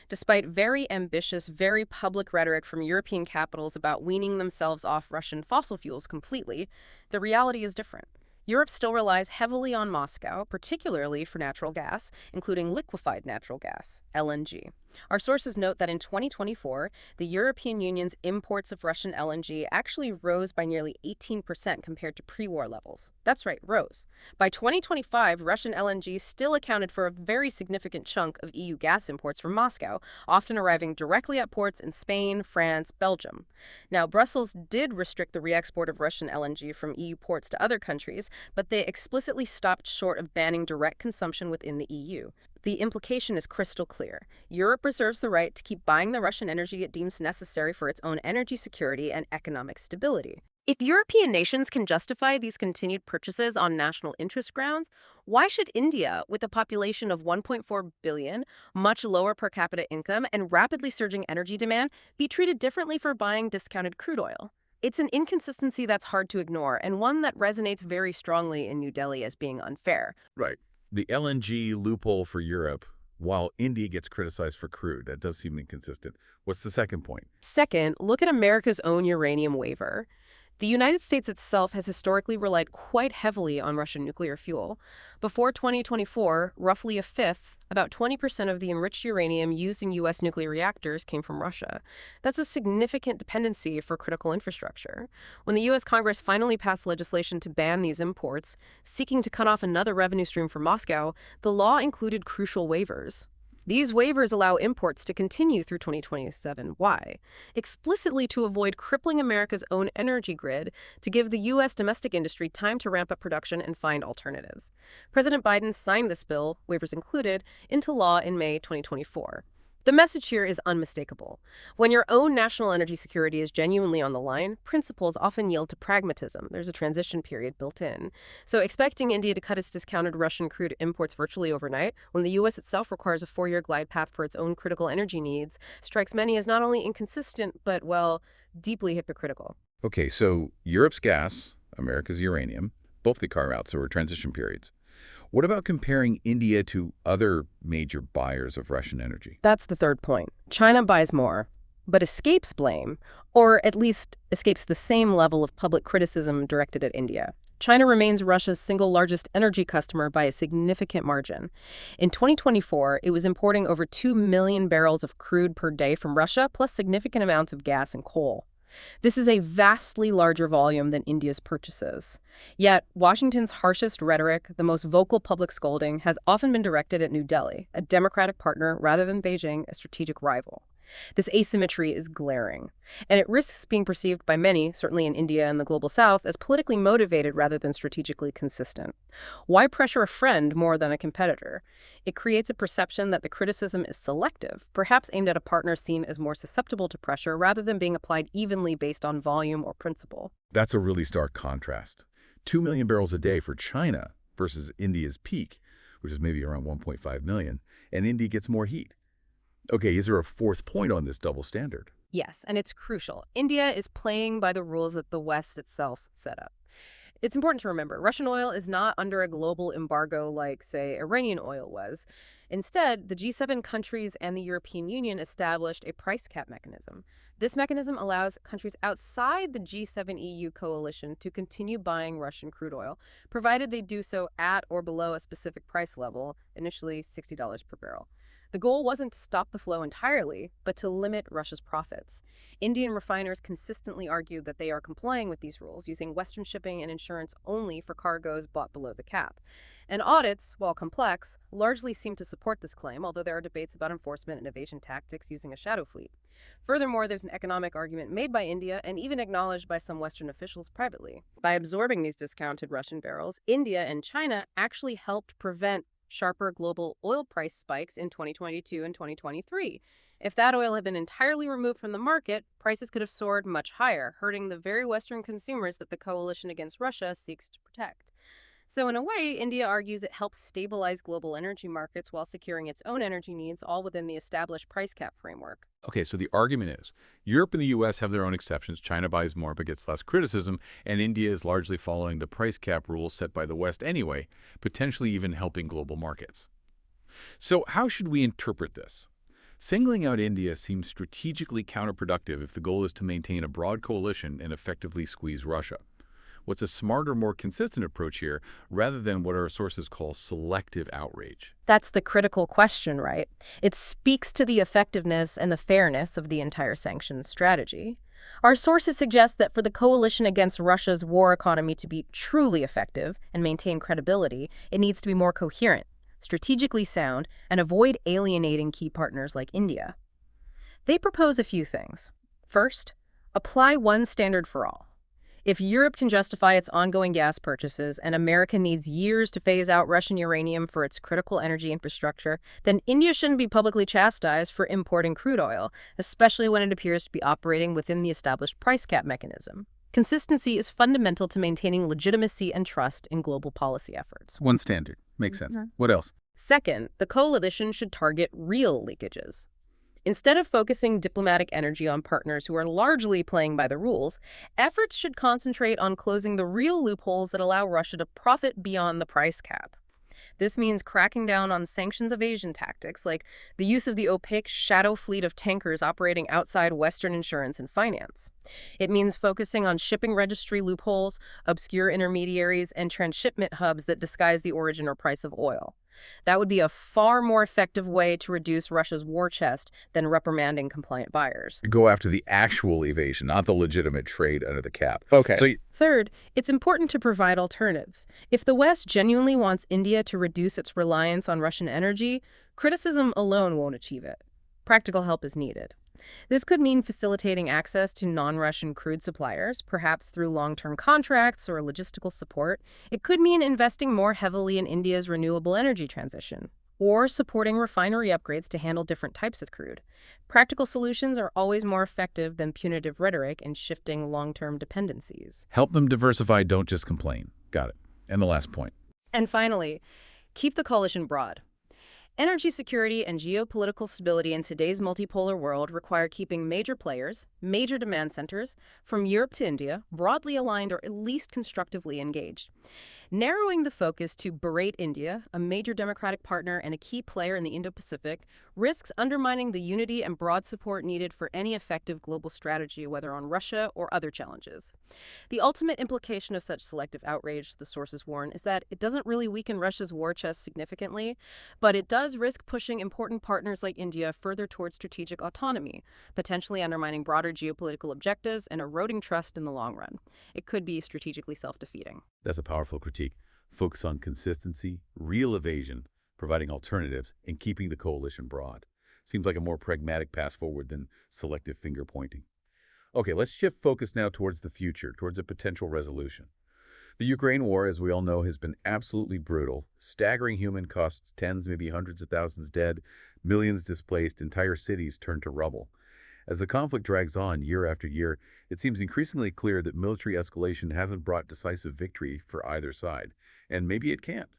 Despite very ambitious, very public rhetoric from European capitals about weaning themselves off Russian fossil fuels completely, the reality is different. Europe still relies heavily on Moscow, particularly for natural gas, including liquefied natural gas, LNG. Our sources note that in 2024, the European Union's imports of Russian LNG actually rose by nearly 18% compared to pre-war levels. That's right, rose. By 2025, Russian LNG still accounted for a very significant chunk of EU gas imports from Moscow, often arriving directly at ports in Spain, France, Belgium. Now, Brussels did restrict the re-export of Russian LNG from EU ports to other countries, but they explicitly stopped short of banning direct consumption within the EU. The implication is crystal clear. Europe reserves the right to keep buying the Russian energy it deems necessary for its own energy security and economic stability. If European nations can justify these continued purchases on national interest grounds, why should India, with a population of 1.4 billion, much lower per capita income, and rapidly surging energy demand, be treated differently for buying discounted crude oil? It's an inconsistency that's hard to ignore, and one that resonates very strongly in New Delhi as being unfair. Right. The LNG loophole for Europe, while India gets criticized for crude. That does seem inconsistent. What's the second point? Second, look at America's own uranium waiver. The United States itself has historically relied quite heavily on Russian nuclear fuel. Before 2024, roughly a fifth, about 20% of the enriched uranium used in U.S. nuclear reactors came from Russia. That's a significant dependency for critical infrastructure. When the U.S. Congress finally passed legislation to ban these imports, seeking to cut off another revenue stream from Moscow, the law included crucial waivers. These waivers allow imports to continue through 2027. Why? Explicitly to avoid crippling America's own energy grid, to give the U.S. domestic industry time to ramp up production and find alternatives. President Biden signed this bill, waivers included, into law in May 2024. The message here is unmistakable. When your own national energy security is genuinely on the line, principles often yield to pragmatism. There's a transition period built in. So expecting India to cut its discounted Russian crude imports virtually overnight, when the U.S. itself requires a 4-year glide path for its own critical energy needs, strikes many as not only inconsistent, but, well, deeply hypocritical. Okay, so Europe's gas, America's uranium, both the carve-outs or transition periods. What about comparing India to other major buyers of Russian energy? That's the third point. China buys more, but escapes blame, or at least escapes the same level of public criticism directed at India. China remains Russia's single largest energy customer by a significant margin. In 2024, it was importing over 2 million barrels of crude per day from Russia, plus significant amounts of gas and coal. This is a vastly larger volume than India's purchases. Yet, Washington's harshest rhetoric, the most vocal public scolding, has often been directed at New Delhi, a democratic partner, rather than Beijing, a strategic rival. This asymmetry is glaring, and it risks being perceived by many, certainly in India and the global south, as politically motivated rather than strategically consistent. Why pressure a friend more than a competitor? It creates a perception that the criticism is selective, perhaps aimed at a partner seen as more susceptible to pressure rather than being applied evenly based on volume or principle. That's a really stark contrast. 2 million barrels a day for China versus India's peak, which is maybe around 1.5 million, and India gets more heat. Okay, is there a fourth point on this double standard? Yes, and it's crucial. India is playing by the rules that the West itself set up. It's important to remember, Russian oil is not under a global embargo like, say, Iranian oil was. Instead, the G7 countries and the European Union established a price cap mechanism. This mechanism allows countries outside the G7 EU coalition to continue buying Russian crude oil, provided they do so at or below a specific price level, initially $60 per barrel. The goal wasn't to stop the flow entirely, but to limit Russia's profits. Indian refiners consistently argued that they are complying with these rules, using Western shipping and insurance only for cargoes bought below the cap. And audits, while complex, largely seem to support this claim, although there are debates about enforcement and evasion tactics using a shadow fleet. Furthermore, there's an economic argument made by India and even acknowledged by some Western officials privately. By absorbing these discounted Russian barrels, India and China actually helped prevent sharper global oil price spikes in 2022 and 2023. If that oil had been entirely removed from the market, prices could have soared much higher, hurting the very Western consumers that the coalition against Russia seeks to protect. So in a way, India argues it helps stabilize global energy markets while securing its own energy needs, all within the established price cap framework. Okay, so the argument is Europe and the U.S. have their own exceptions. China buys more but gets less criticism, and India is largely following the price cap rules set by the West anyway, potentially even helping global markets. So how should we interpret this? Singling out India seems strategically counterproductive if the goal is to maintain a broad coalition and effectively squeeze Russia. What's a smarter, more consistent approach here, rather than what our sources call selective outrage? That's the critical question, right? It speaks to the effectiveness and the fairness of the entire sanctions strategy. Our sources suggest that for the coalition against Russia's war economy to be truly effective and maintain credibility, it needs to be more coherent, strategically sound, and avoid alienating key partners like India. They propose a few things. First, apply one standard for all. If Europe can justify its ongoing gas purchases and America needs years to phase out Russian uranium for its critical energy infrastructure, then India shouldn't be publicly chastised for importing crude oil, especially when it appears to be operating within the established price cap mechanism. Consistency is fundamental to maintaining legitimacy and trust in global policy efforts. One standard. Makes sense. What else? Second, the coalition should target real leakages. Instead of focusing diplomatic energy on partners who are largely playing by the rules, efforts should concentrate on closing the real loopholes that allow Russia to profit beyond the price cap. This means cracking down on sanctions evasion tactics, like the use of the opaque shadow fleet of tankers operating outside Western insurance and finance. It means focusing on shipping registry loopholes, obscure intermediaries, and transshipment hubs that disguise the origin or price of oil. That would be a far more effective way to reduce Russia's war chest than reprimanding compliant buyers. Go after the actual evasion, not the legitimate trade under the cap. Okay. So Third, it's important to provide alternatives. If the West genuinely wants India to reduce its reliance on Russian energy, criticism alone won't achieve it. Practical help is needed. This could mean facilitating access to non-Russian crude suppliers, perhaps through long-term contracts or logistical support. It could mean investing more heavily in India's renewable energy transition, or supporting refinery upgrades to handle different types of crude. Practical solutions are always more effective than punitive rhetoric in shifting long-term dependencies. help them diversify, don't just complain. Got it. And the last point. And finally, keep the coalition broad. Energy security and geopolitical stability in today's multipolar world require keeping major players, major demand centers, from Europe to India, broadly aligned or at least constructively engaged. Narrowing the focus to berate India, a major democratic partner and a key player in the Indo-Pacific, risks undermining the unity and broad support needed for any effective global strategy, whether on Russia or other challenges. The ultimate implication of such selective outrage, the sources warn, is that it doesn't really weaken Russia's war chest significantly, but it does risk pushing important partners like India further towards strategic autonomy, potentially undermining broader geopolitical objectives and eroding trust in the long run. It could be strategically self-defeating. That's a powerful critique. Focus on consistency, real evasion, providing alternatives, and keeping the coalition broad. Seems like a more pragmatic path forward than selective finger-pointing. Okay, let's shift focus now towards the future, towards a potential resolution. The Ukraine war, as we all know, has been absolutely brutal. Staggering human costs, tens, maybe hundreds of thousands dead, millions displaced, entire cities turned to rubble. As the conflict drags on year after year, it seems increasingly clear that military escalation hasn't brought decisive victory for either side, and maybe it can't.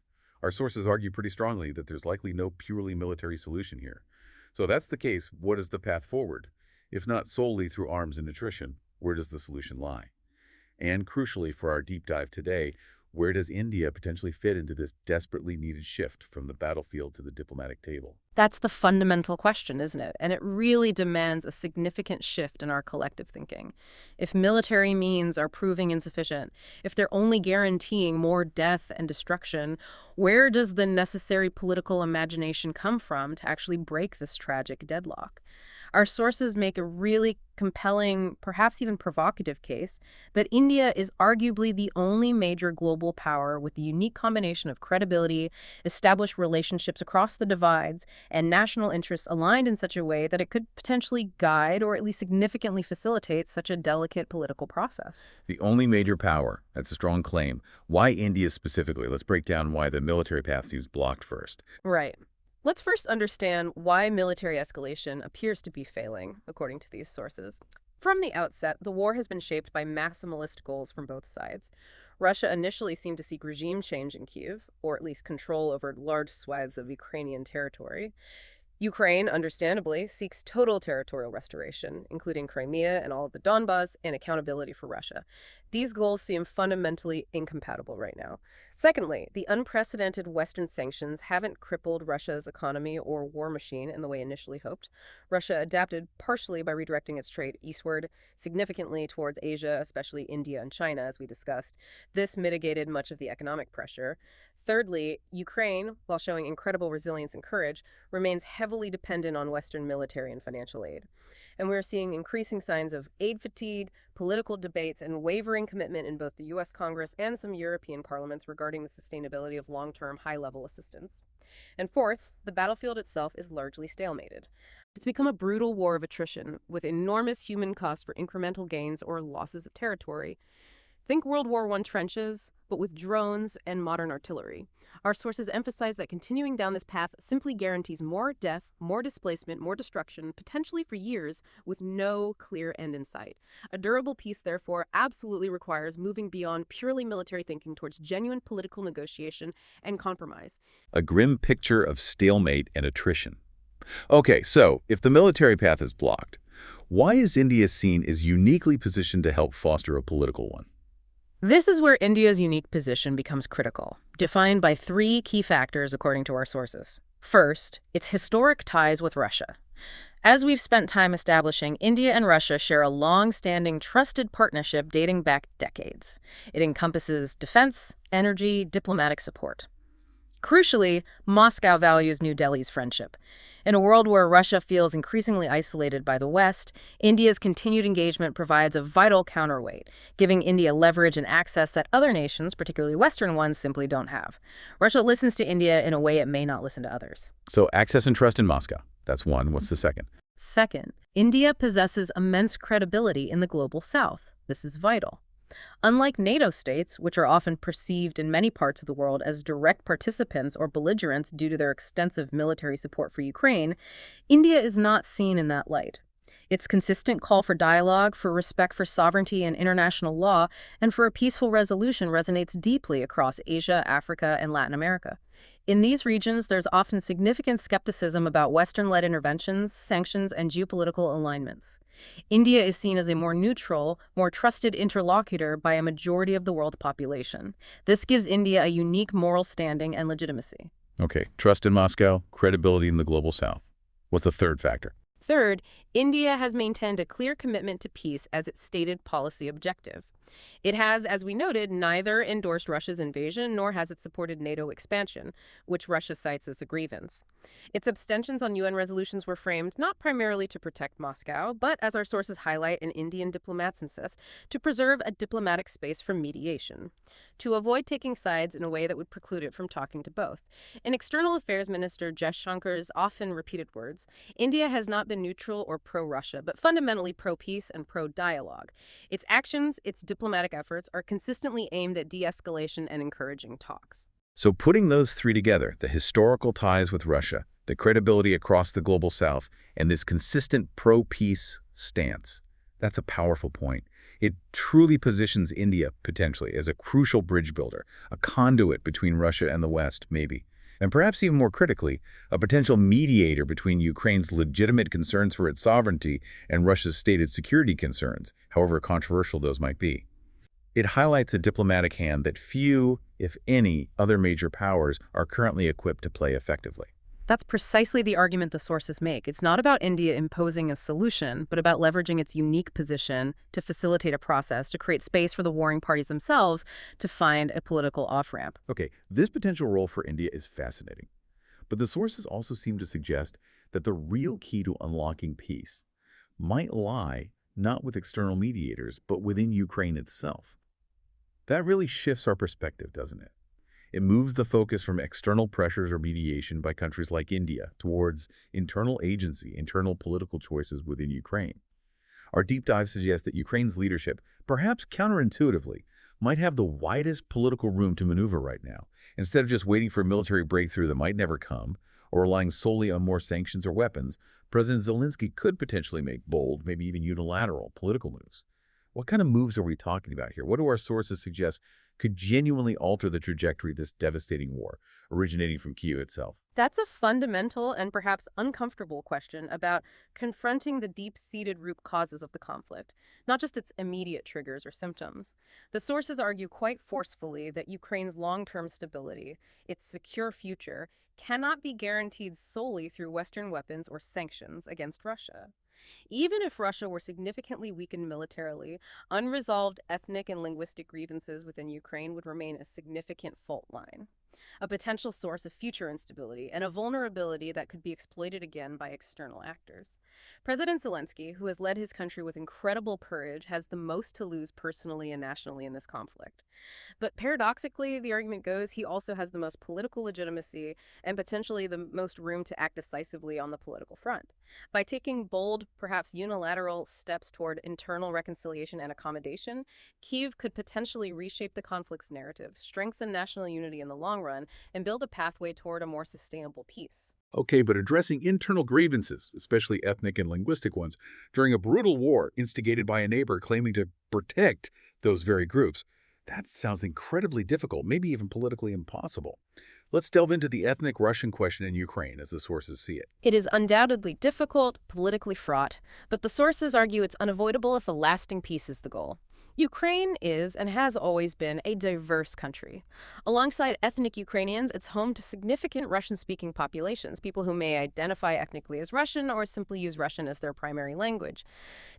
Our sources argue pretty strongly that there's likely no purely military solution here. So if that's the case, what is the path forward? If not solely through arms and attrition, where does the solution lie? And crucially for our deep dive today, where does India potentially fit into this desperately needed shift from the battlefield to the diplomatic table? That's the fundamental question, isn't it? And it really demands a significant shift in our collective thinking. If military means are proving insufficient, if they're only guaranteeing more death and destruction, where does the necessary political imagination come from to actually break this tragic deadlock? Our sources make a really compelling, perhaps even provocative case that India is arguably the only major global power with the unique combination of credibility, established relationships across the divides, and national interests aligned in such a way that it could potentially guide or at least significantly facilitate such a delicate political process. The only major power. That's a strong claim. Why India specifically? Let's break down why the military path seems blocked first. Right. Let's first understand why military escalation appears to be failing, according to these sources. From the outset, the war has been shaped by maximalist goals from both sides. Russia initially seemed to seek regime change in Kyiv, or at least control over large swaths of Ukrainian territory. Ukraine, understandably, seeks total territorial restoration, including Crimea and all of the Donbas, and accountability for Russia. These goals seem fundamentally incompatible right now. Secondly, the unprecedented Western sanctions haven't crippled Russia's economy or war machine in the way initially hoped. Russia adapted partially by redirecting its trade eastward, significantly towards Asia, especially India and China, as we discussed. This mitigated much of the economic pressure. Thirdly, Ukraine, while showing incredible resilience and courage, remains heavily dependent on Western military and financial aid. And we're seeing increasing signs of aid fatigue, political debates, and wavering commitment in both the U.S. Congress and some European parliaments regarding the sustainability of long-term, high-level assistance. And fourth, the battlefield itself is largely stalemated. It's become a brutal war of attrition, with enormous human costs for incremental gains or losses of territory. Think World War I trenches, but with drones and modern artillery. Our sources emphasize that continuing down this path simply guarantees more death, more displacement, more destruction, potentially for years, with no clear end in sight. A durable peace, therefore, absolutely requires moving beyond purely military thinking towards genuine political negotiation and compromise. A grim picture of stalemate and attrition. Okay, so if the military path is blocked, why is India seen as uniquely positioned to help foster a political one? This is where India's unique position becomes critical, defined by three key factors according to our sources. First, its historic ties with Russia. As we've spent time establishing, India and Russia share a long-standing, trusted partnership dating back decades. It encompasses defense, energy, diplomatic support. Crucially, Moscow values New Delhi's friendship. In a world where Russia feels increasingly isolated by the West, India's continued engagement provides a vital counterweight, giving India leverage and access that other nations, particularly Western ones, simply don't have. Russia listens to India in a way it may not listen to others. So access and trust in Moscow. That's one. What's the second? Second, India possesses immense credibility in the global South. This is vital. Unlike NATO states, which are often perceived in many parts of the world as direct participants or belligerents due to their extensive military support for Ukraine, India is not seen in that light. Its consistent call for dialogue, for respect for sovereignty and international law, and for a peaceful resolution resonates deeply across Asia, Africa, and Latin America. In these regions, there's often significant skepticism about Western-led interventions, sanctions, and geopolitical alignments. India is seen as a more neutral, more trusted interlocutor by a majority of the world population. This gives India a unique moral standing and legitimacy. Okay, trust in Moscow, credibility in the global South. What's the third factor? Third, India has maintained a clear commitment to peace as its stated policy objective. It has, as we noted, neither endorsed Russia's invasion nor has it supported NATO expansion, which Russia cites as a grievance. Its abstentions on UN resolutions were framed not primarily to protect Moscow, but, as our sources highlight and Indian diplomats insist, to preserve a diplomatic space for mediation, to avoid taking sides in a way that would preclude it from talking to both. In External Affairs Minister Jaishankar's often repeated words, India has not been neutral or pro-Russia, but fundamentally pro-peace and pro-dialogue. Its actions, its diplomatic efforts, are consistently aimed at de-escalation and encouraging talks. So putting those three together, the historical ties with Russia, the credibility across the global South, and this consistent pro-peace stance, that's a powerful point. It truly positions India, potentially, as a crucial bridge builder, a conduit between Russia and the West, maybe. And perhaps even more critically, a potential mediator between Ukraine's legitimate concerns for its sovereignty and Russia's stated security concerns, however controversial those might be. It highlights a diplomatic hand that few, if any, other major powers are currently equipped to play effectively. That's precisely the argument the sources make. It's not about India imposing a solution, but about leveraging its unique position to facilitate a process, to create space for the warring parties themselves to find a political off-ramp. Okay, this potential role for India is fascinating. But the sources also seem to suggest that the real key to unlocking peace might lie not with external mediators, but within Ukraine itself. That really shifts our perspective, doesn't it? It moves the focus from external pressures or mediation by countries like India towards internal agency, internal political choices within Ukraine. Our deep dive suggests that Ukraine's leadership, perhaps counterintuitively, might have the widest political room to maneuver right now, instead of just waiting for a military breakthrough that might never come, or relying solely on more sanctions or weapons. President Zelensky could potentially make bold, maybe even unilateral, political moves. What kind of moves are we talking about here? What do our sources suggest could genuinely alter the trajectory of this devastating war, originating from Kyiv itself? That's a fundamental and perhaps uncomfortable question about confronting the deep-seated root causes of the conflict, not just its immediate triggers or symptoms. The sources argue quite forcefully that Ukraine's long-term stability, its secure future, cannot be guaranteed solely through Western weapons or sanctions against Russia. Even if Russia were significantly weakened militarily, unresolved ethnic and linguistic grievances within Ukraine would remain a significant fault line, a potential source of future instability, and a vulnerability that could be exploited again by external actors. President Zelensky, who has led his country with incredible courage, has the most to lose personally and nationally in this conflict. But paradoxically, the argument goes, he also has the most political legitimacy and potentially the most room to act decisively on the political front. By taking bold, perhaps unilateral steps toward internal reconciliation and accommodation, Kyiv could potentially reshape the conflict's narrative, strengthen national unity in the long run, and build a pathway toward a more sustainable peace. Okay, but addressing internal grievances, especially ethnic and linguistic ones, during a brutal war instigated by a neighbor claiming to protect those very groups, that sounds incredibly difficult, maybe even politically impossible. Let's delve into the ethnic Russian question in Ukraine as the sources see it. It is undoubtedly difficult, politically fraught, but the sources argue it's unavoidable if a lasting peace is the goal. Ukraine is and has always been a diverse country. Alongside ethnic Ukrainians, it's home to significant Russian-speaking populations, people who may identify ethnically as Russian or simply use Russian as their primary language.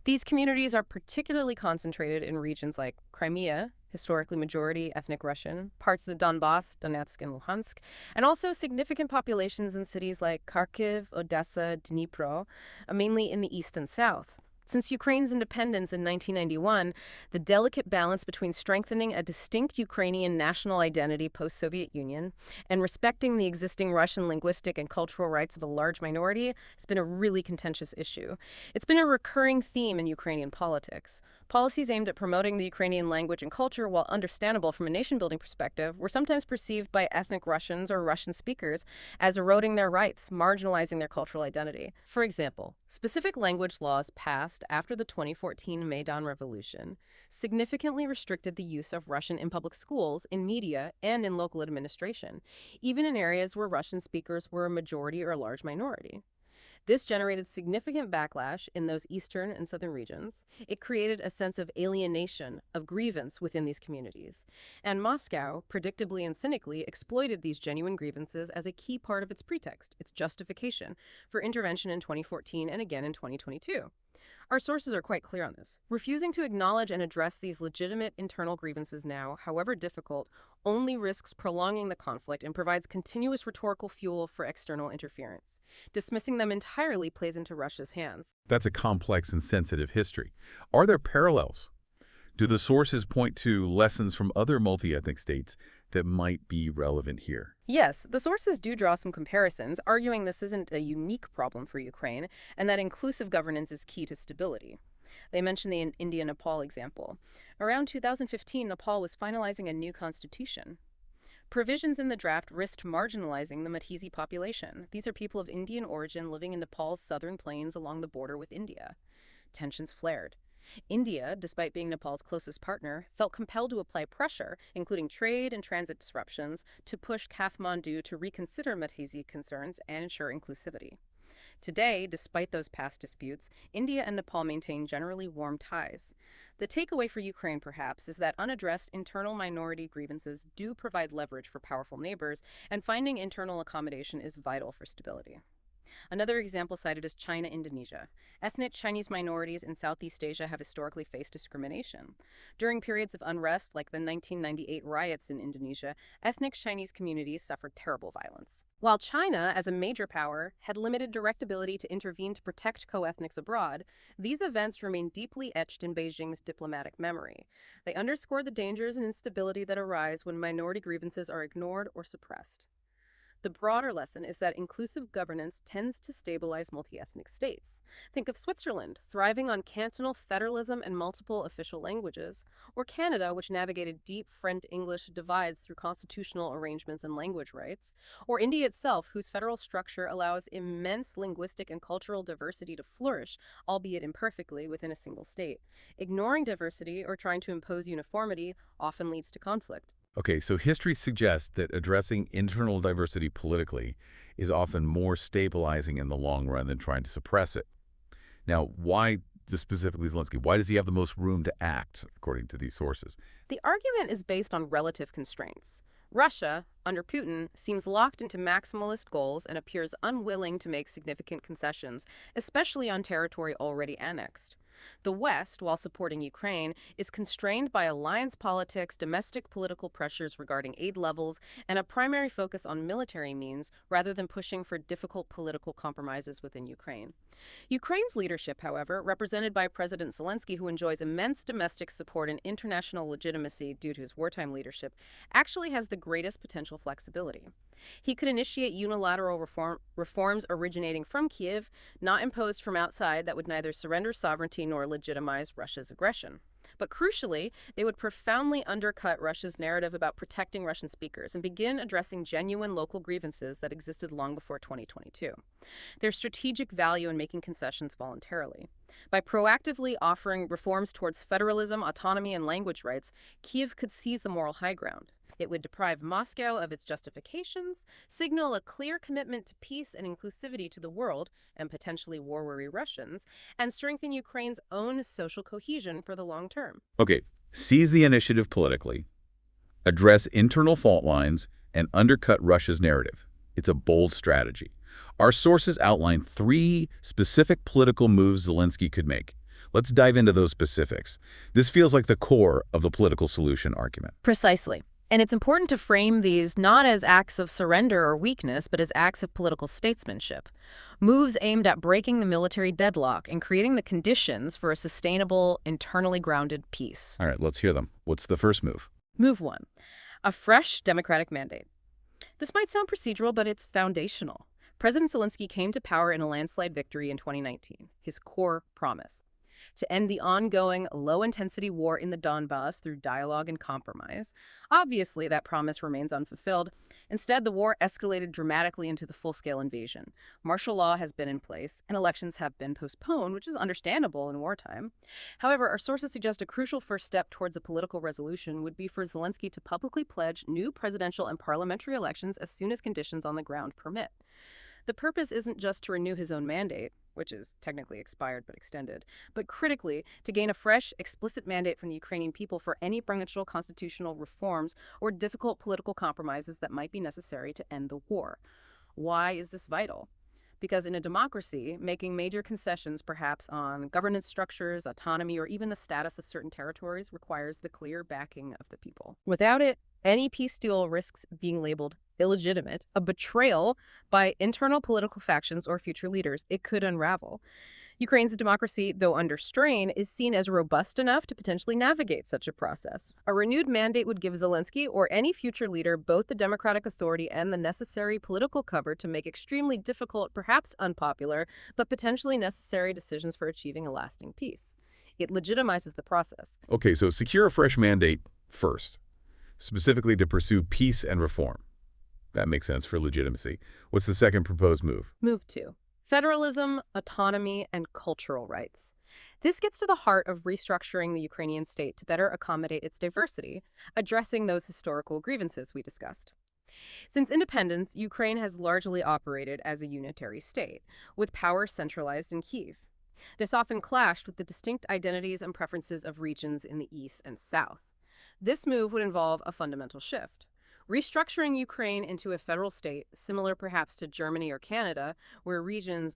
These communities are particularly concentrated in regions like Crimea, historically majority ethnic Russian, parts of the Donbass, Donetsk and Luhansk, and also significant populations in cities like Kharkiv, Odessa, Dnipro, mainly in the east and south. Since Ukraine's independence in 1991, the delicate balance between strengthening a distinct Ukrainian national identity post-Soviet Union and respecting the existing Russian linguistic and cultural rights of a large minority has been a really contentious issue. It's been a recurring theme in Ukrainian politics. Policies aimed at promoting the Ukrainian language and culture, while understandable from a nation-building perspective, were sometimes perceived by ethnic Russians or Russian speakers as eroding their rights, marginalizing their cultural identity. For example, specific language laws passed after the 2014 Maidan Revolution significantly restricted the use of Russian in public schools, in media, and in local administration, even in areas where Russian speakers were a majority or a large minority. This generated significant backlash in those eastern and southern regions. It created a sense of alienation, of grievance within these communities. And Moscow, predictably and cynically, exploited these genuine grievances as a key part of its pretext, its justification, for intervention in 2014 and again in 2022. Our sources are quite clear on this. Refusing to acknowledge and address these legitimate internal grievances now, however difficult, only risks prolonging the conflict and provides continuous rhetorical fuel for external interference. Dismissing them entirely plays into Russia's hands. That's a complex and sensitive history. Are there parallels? Do the sources point to lessons from other multi-ethnic states that might be relevant here? Yes, the sources do draw some comparisons, arguing this isn't a unique problem for Ukraine and that inclusive governance is key to stability. They mention the India-Nepal example. Around 2015, Nepal was finalizing a new constitution. Provisions in the draft risked marginalizing the Meitei population. These are people of Indian origin living in Nepal's southern plains along the border with India. Tensions flared. India, despite being Nepal's closest partner, felt compelled to apply pressure, including trade and transit disruptions, to push Kathmandu to reconsider Meitei concerns and ensure inclusivity. Today, despite those past disputes, India and Nepal maintain generally warm ties. The takeaway for Ukraine, perhaps, is that unaddressed internal minority grievances do provide leverage for powerful neighbors, and finding internal accommodation is vital for stability. Another example cited is China-Indonesia. Ethnic Chinese minorities in Southeast Asia have historically faced discrimination. During periods of unrest like the 1998 riots in Indonesia, ethnic Chinese communities suffered terrible violence. While China, as a major power, had limited direct ability to intervene to protect co-ethnics abroad, these events remain deeply etched in Beijing's diplomatic memory. They underscore the dangers and instability that arise when minority grievances are ignored or suppressed. The broader lesson is that inclusive governance tends to stabilize multi-ethnic states. Think of Switzerland, thriving on cantonal federalism and multiple official languages, or Canada, which navigated deep French-English divides through constitutional arrangements and language rights, or India itself, whose federal structure allows immense linguistic and cultural diversity to flourish, albeit imperfectly, within a single state. Ignoring diversity or trying to impose uniformity often leads to conflict. Okay, so history suggests that addressing internal diversity politically is often more stabilizing in the long run than trying to suppress it. Now, why specifically Zelensky? Why does he have the most room to act, according to these sources? The argument is based on relative constraints. Russia, under Putin, seems locked into maximalist goals and appears unwilling to make significant concessions, especially on territory already annexed. The West, while supporting Ukraine, is constrained by alliance politics, domestic political pressures regarding aid levels, and a primary focus on military means rather than pushing for difficult political compromises within Ukraine. Ukraine's leadership, however, represented by President Zelensky, who enjoys immense domestic support and international legitimacy due to his wartime leadership, actually has the greatest potential flexibility. He could initiate unilateral reforms originating from Kiev, not imposed from outside, that would neither surrender sovereignty nor legitimize Russia's aggression. But crucially, they would profoundly undercut Russia's narrative about protecting Russian speakers and begin addressing genuine local grievances that existed long before 2022. There's strategic value in making concessions voluntarily. By proactively offering reforms towards federalism, autonomy, and language rights, Kiev could seize the moral high ground. It would deprive Moscow of its justifications, signal a clear commitment to peace and inclusivity to the world and potentially war-weary Russians, and strengthen Ukraine's own social cohesion for the long term. Okay, seize the initiative politically, address internal fault lines, and undercut Russia's narrative. It's a bold strategy. Our sources outline 3 specific political moves Zelensky could make. Let's dive into those specifics. This feels like the core of the political solution argument. Precisely. And it's important to frame these not as acts of surrender or weakness, but as acts of political statesmanship. Moves aimed at breaking the military deadlock and creating the conditions for a sustainable, internally grounded peace. All right, let's hear them. What's the first move? Move 1. A fresh democratic mandate. This might sound procedural, but it's foundational. President Zelensky came to power in a landslide victory in 2019, his core promise: to end the ongoing low-intensity war in the Donbass through dialogue and compromise. Obviously, that promise remains unfulfilled. Instead, the war escalated dramatically into the full-scale invasion. Martial law has been in place, and elections have been postponed, which is understandable in wartime. However, our sources suggest a crucial first step towards a political resolution would be for Zelensky to publicly pledge new presidential and parliamentary elections as soon as conditions on the ground permit. The purpose isn't just to renew his own mandate, which is technically expired but extended, but critically to gain a fresh, explicit mandate from the Ukrainian people for any potential constitutional reforms or difficult political compromises that might be necessary to end the war. Why is this vital? Because in a democracy, making major concessions, perhaps on governance structures, autonomy, or even the status of certain territories, requires the clear backing of the people. Without it, any peace deal risks being labeled illegitimate, a betrayal by internal political factions or future leaders. It could unravel. Ukraine's democracy, though under strain, is seen as robust enough to potentially navigate such a process. A renewed mandate would give Zelensky or any future leader both the democratic authority and the necessary political cover to make extremely difficult, perhaps unpopular, but potentially necessary decisions for achieving a lasting peace. It legitimizes the process. Okay, so secure a fresh mandate first, specifically to pursue peace and reform. That makes sense for legitimacy. What's the second proposed move? Move 2. Federalism, autonomy, and cultural rights. This gets to the heart of restructuring the Ukrainian state to better accommodate its diversity, addressing those historical grievances we discussed. Since independence, Ukraine has largely operated as a unitary state, with power centralized in Kyiv. This often clashed with the distinct identities and preferences of regions in the east and south. This move would involve a fundamental shift. Restructuring Ukraine into a federal state, similar perhaps to Germany or Canada, where regions,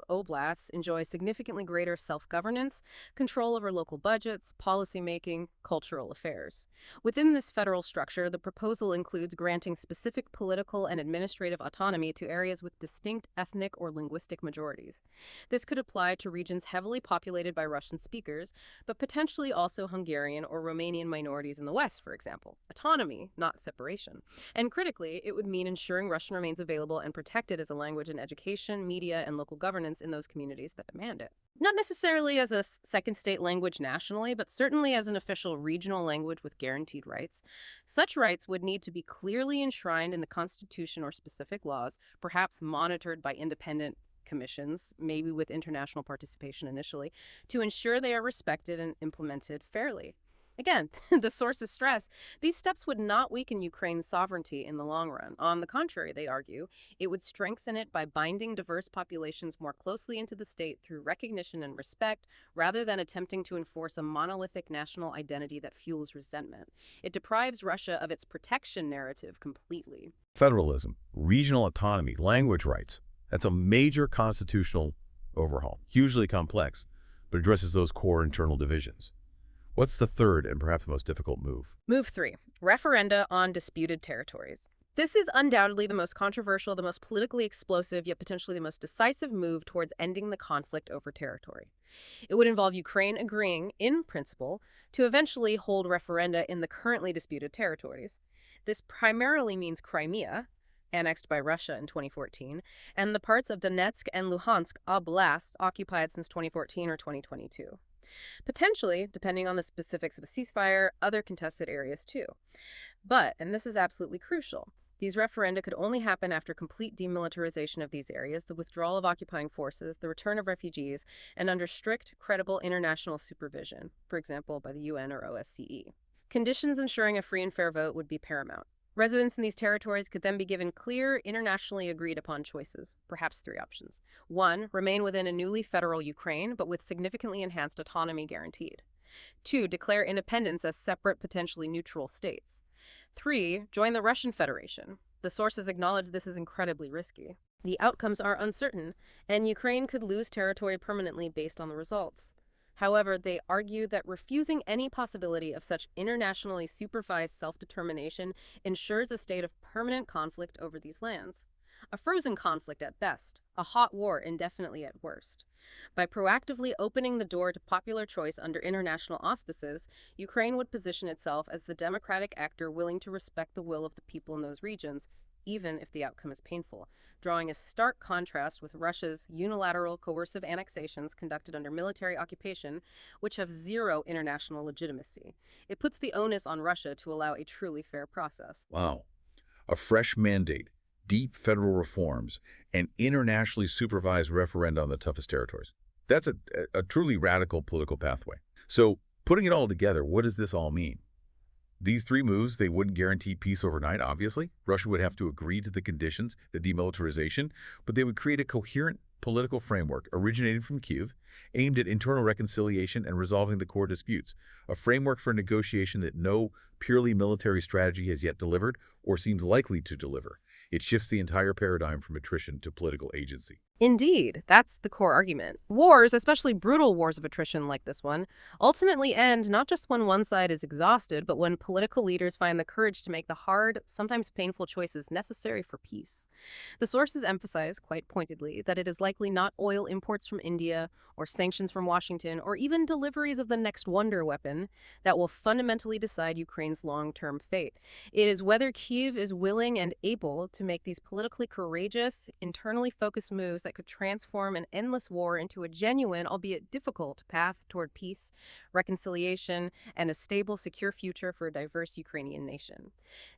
oblasts, enjoy significantly greater self-governance, control over local budgets, policy-making, cultural affairs. Within this federal structure, the proposal includes granting specific political and administrative autonomy to areas with distinct ethnic or linguistic majorities. This could apply to regions heavily populated by Russian speakers, but potentially also Hungarian or Romanian minorities in the West, for example. Autonomy, not separation. And critically, it would mean ensuring Russian remains available and protected as a language in education, media, and local governance in those communities that demand it. Not necessarily as a second state language nationally, but certainly as an official regional language with guaranteed rights. Such rights would need to be clearly enshrined in the Constitution or specific laws, perhaps monitored by independent commissions, maybe with international participation initially, to ensure they are respected and implemented fairly. Again, the sources stress these steps would not weaken Ukraine's sovereignty in the long run. On the contrary, they argue, it would strengthen it by binding diverse populations more closely into the state through recognition and respect, rather than attempting to enforce a monolithic national identity that fuels resentment. It deprives Russia of its protection narrative completely. Federalism, regional autonomy, language rights. That's a major constitutional overhaul, hugely complex, but addresses those core internal divisions. What's the third and perhaps most difficult move? Move 3. Referenda on disputed territories. This is undoubtedly the most controversial, the most politically explosive, yet potentially the most decisive move towards ending the conflict over territory. It would involve Ukraine agreeing, in principle, to eventually hold referenda in the currently disputed territories. This primarily means Crimea, annexed by Russia in 2014, and the parts of Donetsk and Luhansk oblasts occupied since 2014 or 2022. Potentially, depending on the specifics of a ceasefire, other contested areas too. But, and this is absolutely crucial, these referenda could only happen after complete demilitarization of these areas, the withdrawal of occupying forces, the return of refugees, and under strict, credible international supervision, for example, by the UN or OSCE. Conditions ensuring a free and fair vote would be paramount. Residents in these territories could then be given clear, internationally agreed upon choices, perhaps 3 options. 1, remain within a newly federal Ukraine, but with significantly enhanced autonomy guaranteed. 2, declare independence as separate, potentially neutral states. 3, join the Russian Federation. The sources acknowledge this is incredibly risky. The outcomes are uncertain, and Ukraine could lose territory permanently based on the results. However, they argue that refusing any possibility of such internationally supervised self-determination ensures a state of permanent conflict over these lands. A frozen conflict at best, a hot war indefinitely at worst. By proactively opening the door to popular choice under international auspices, Ukraine would position itself as the democratic actor willing to respect the will of the people in those regions, even if the outcome is painful, drawing a stark contrast with Russia's unilateral coercive annexations conducted under military occupation, which have zero international legitimacy. It puts the onus on Russia to allow a truly fair process. Wow. A fresh mandate, deep federal reforms, and internationally supervised referenda on the toughest territories. That's a truly radical political pathway. So, putting it all together, what does this all mean? These 3 moves, they wouldn't guarantee peace overnight, obviously. Russia would have to agree to the conditions, the demilitarization, but they would create a coherent political framework originating from Kyiv, aimed at internal reconciliation and resolving the core disputes, a framework for negotiation that no purely military strategy has yet delivered or seems likely to deliver. It shifts the entire paradigm from attrition to political agency. Indeed, that's the core argument. Wars, especially brutal wars of attrition like this one, ultimately end not just when one side is exhausted, but when political leaders find the courage to make the hard, sometimes painful choices necessary for peace. The sources emphasize, quite pointedly, that it is likely not oil imports from India or sanctions from Washington or even deliveries of the next wonder weapon that will fundamentally decide Ukraine's long-term fate. It is whether Kyiv is willing and able to make these politically courageous, internally focused moves that could transform an endless war into a genuine, albeit difficult, path toward peace, reconciliation, and a stable, secure future for a diverse Ukrainian nation.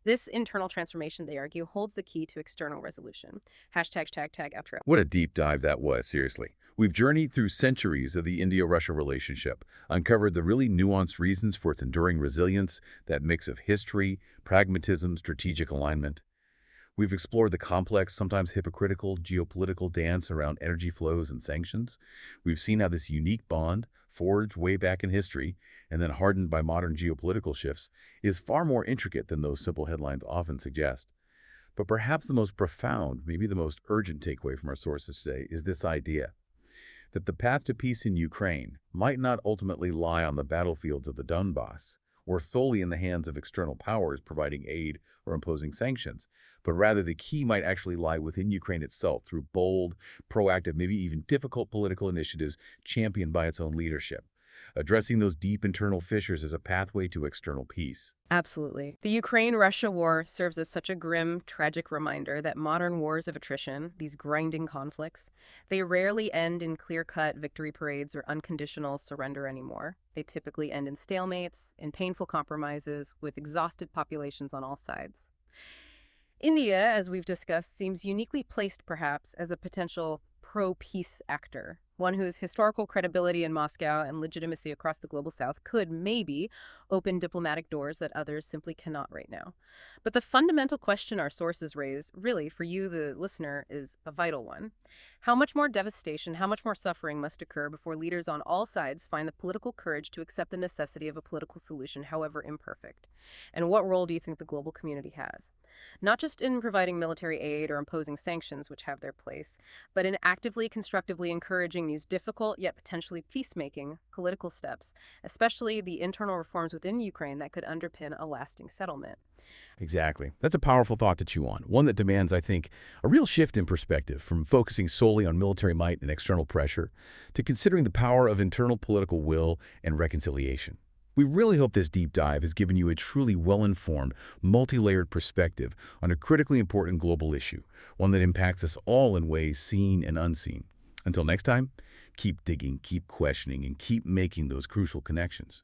This internal transformation, they argue, holds the key to external resolution. #outro. What a deep dive that was, seriously. We've journeyed through centuries of the India-Russia relationship, uncovered the really nuanced reasons for its enduring resilience, that mix of history, pragmatism, strategic alignment. We've explored the complex, sometimes hypocritical, geopolitical dance around energy flows and sanctions. We've seen how this unique bond, forged way back in history and then hardened by modern geopolitical shifts, is far more intricate than those simple headlines often suggest. But perhaps the most profound, maybe the most urgent takeaway from our sources today is this idea that the path to peace in Ukraine might not ultimately lie on the battlefields of the Donbass or solely in the hands of external powers providing aid or imposing sanctions, but rather the key might actually lie within Ukraine itself through bold, proactive, maybe even difficult political initiatives championed by its own leadership. Addressing those deep internal fissures as a pathway to external peace. Absolutely. The Ukraine-Russia war serves as such a grim, tragic reminder that modern wars of attrition, these grinding conflicts, they rarely end in clear-cut victory parades or unconditional surrender anymore. They typically end in stalemates, in painful compromises, with exhausted populations on all sides. India, as we've discussed, seems uniquely placed, perhaps, as a potential pro-peace actor, one whose historical credibility in Moscow and legitimacy across the global south could maybe open diplomatic doors that others simply cannot right now. But the fundamental question our sources raise, really, for you, the listener, is a vital one. How much more devastation, how much more suffering must occur before leaders on all sides find the political courage to accept the necessity of a political solution, however imperfect? And what role do you think the global community has? Not just in providing military aid or imposing sanctions, which have their place, but in actively, constructively encouraging these difficult yet potentially peacemaking political steps, especially the internal reforms within Ukraine that could underpin a lasting settlement. Exactly. That's a powerful thought to chew on, one that demands, I think, a real shift in perspective from focusing solely on military might and external pressure to considering the power of internal political will and reconciliation. We really hope this deep dive has given you a truly well-informed, multi-layered perspective on a critically important global issue, one that impacts us all in ways seen and unseen. Until next time, keep digging, keep questioning, and keep making those crucial connections.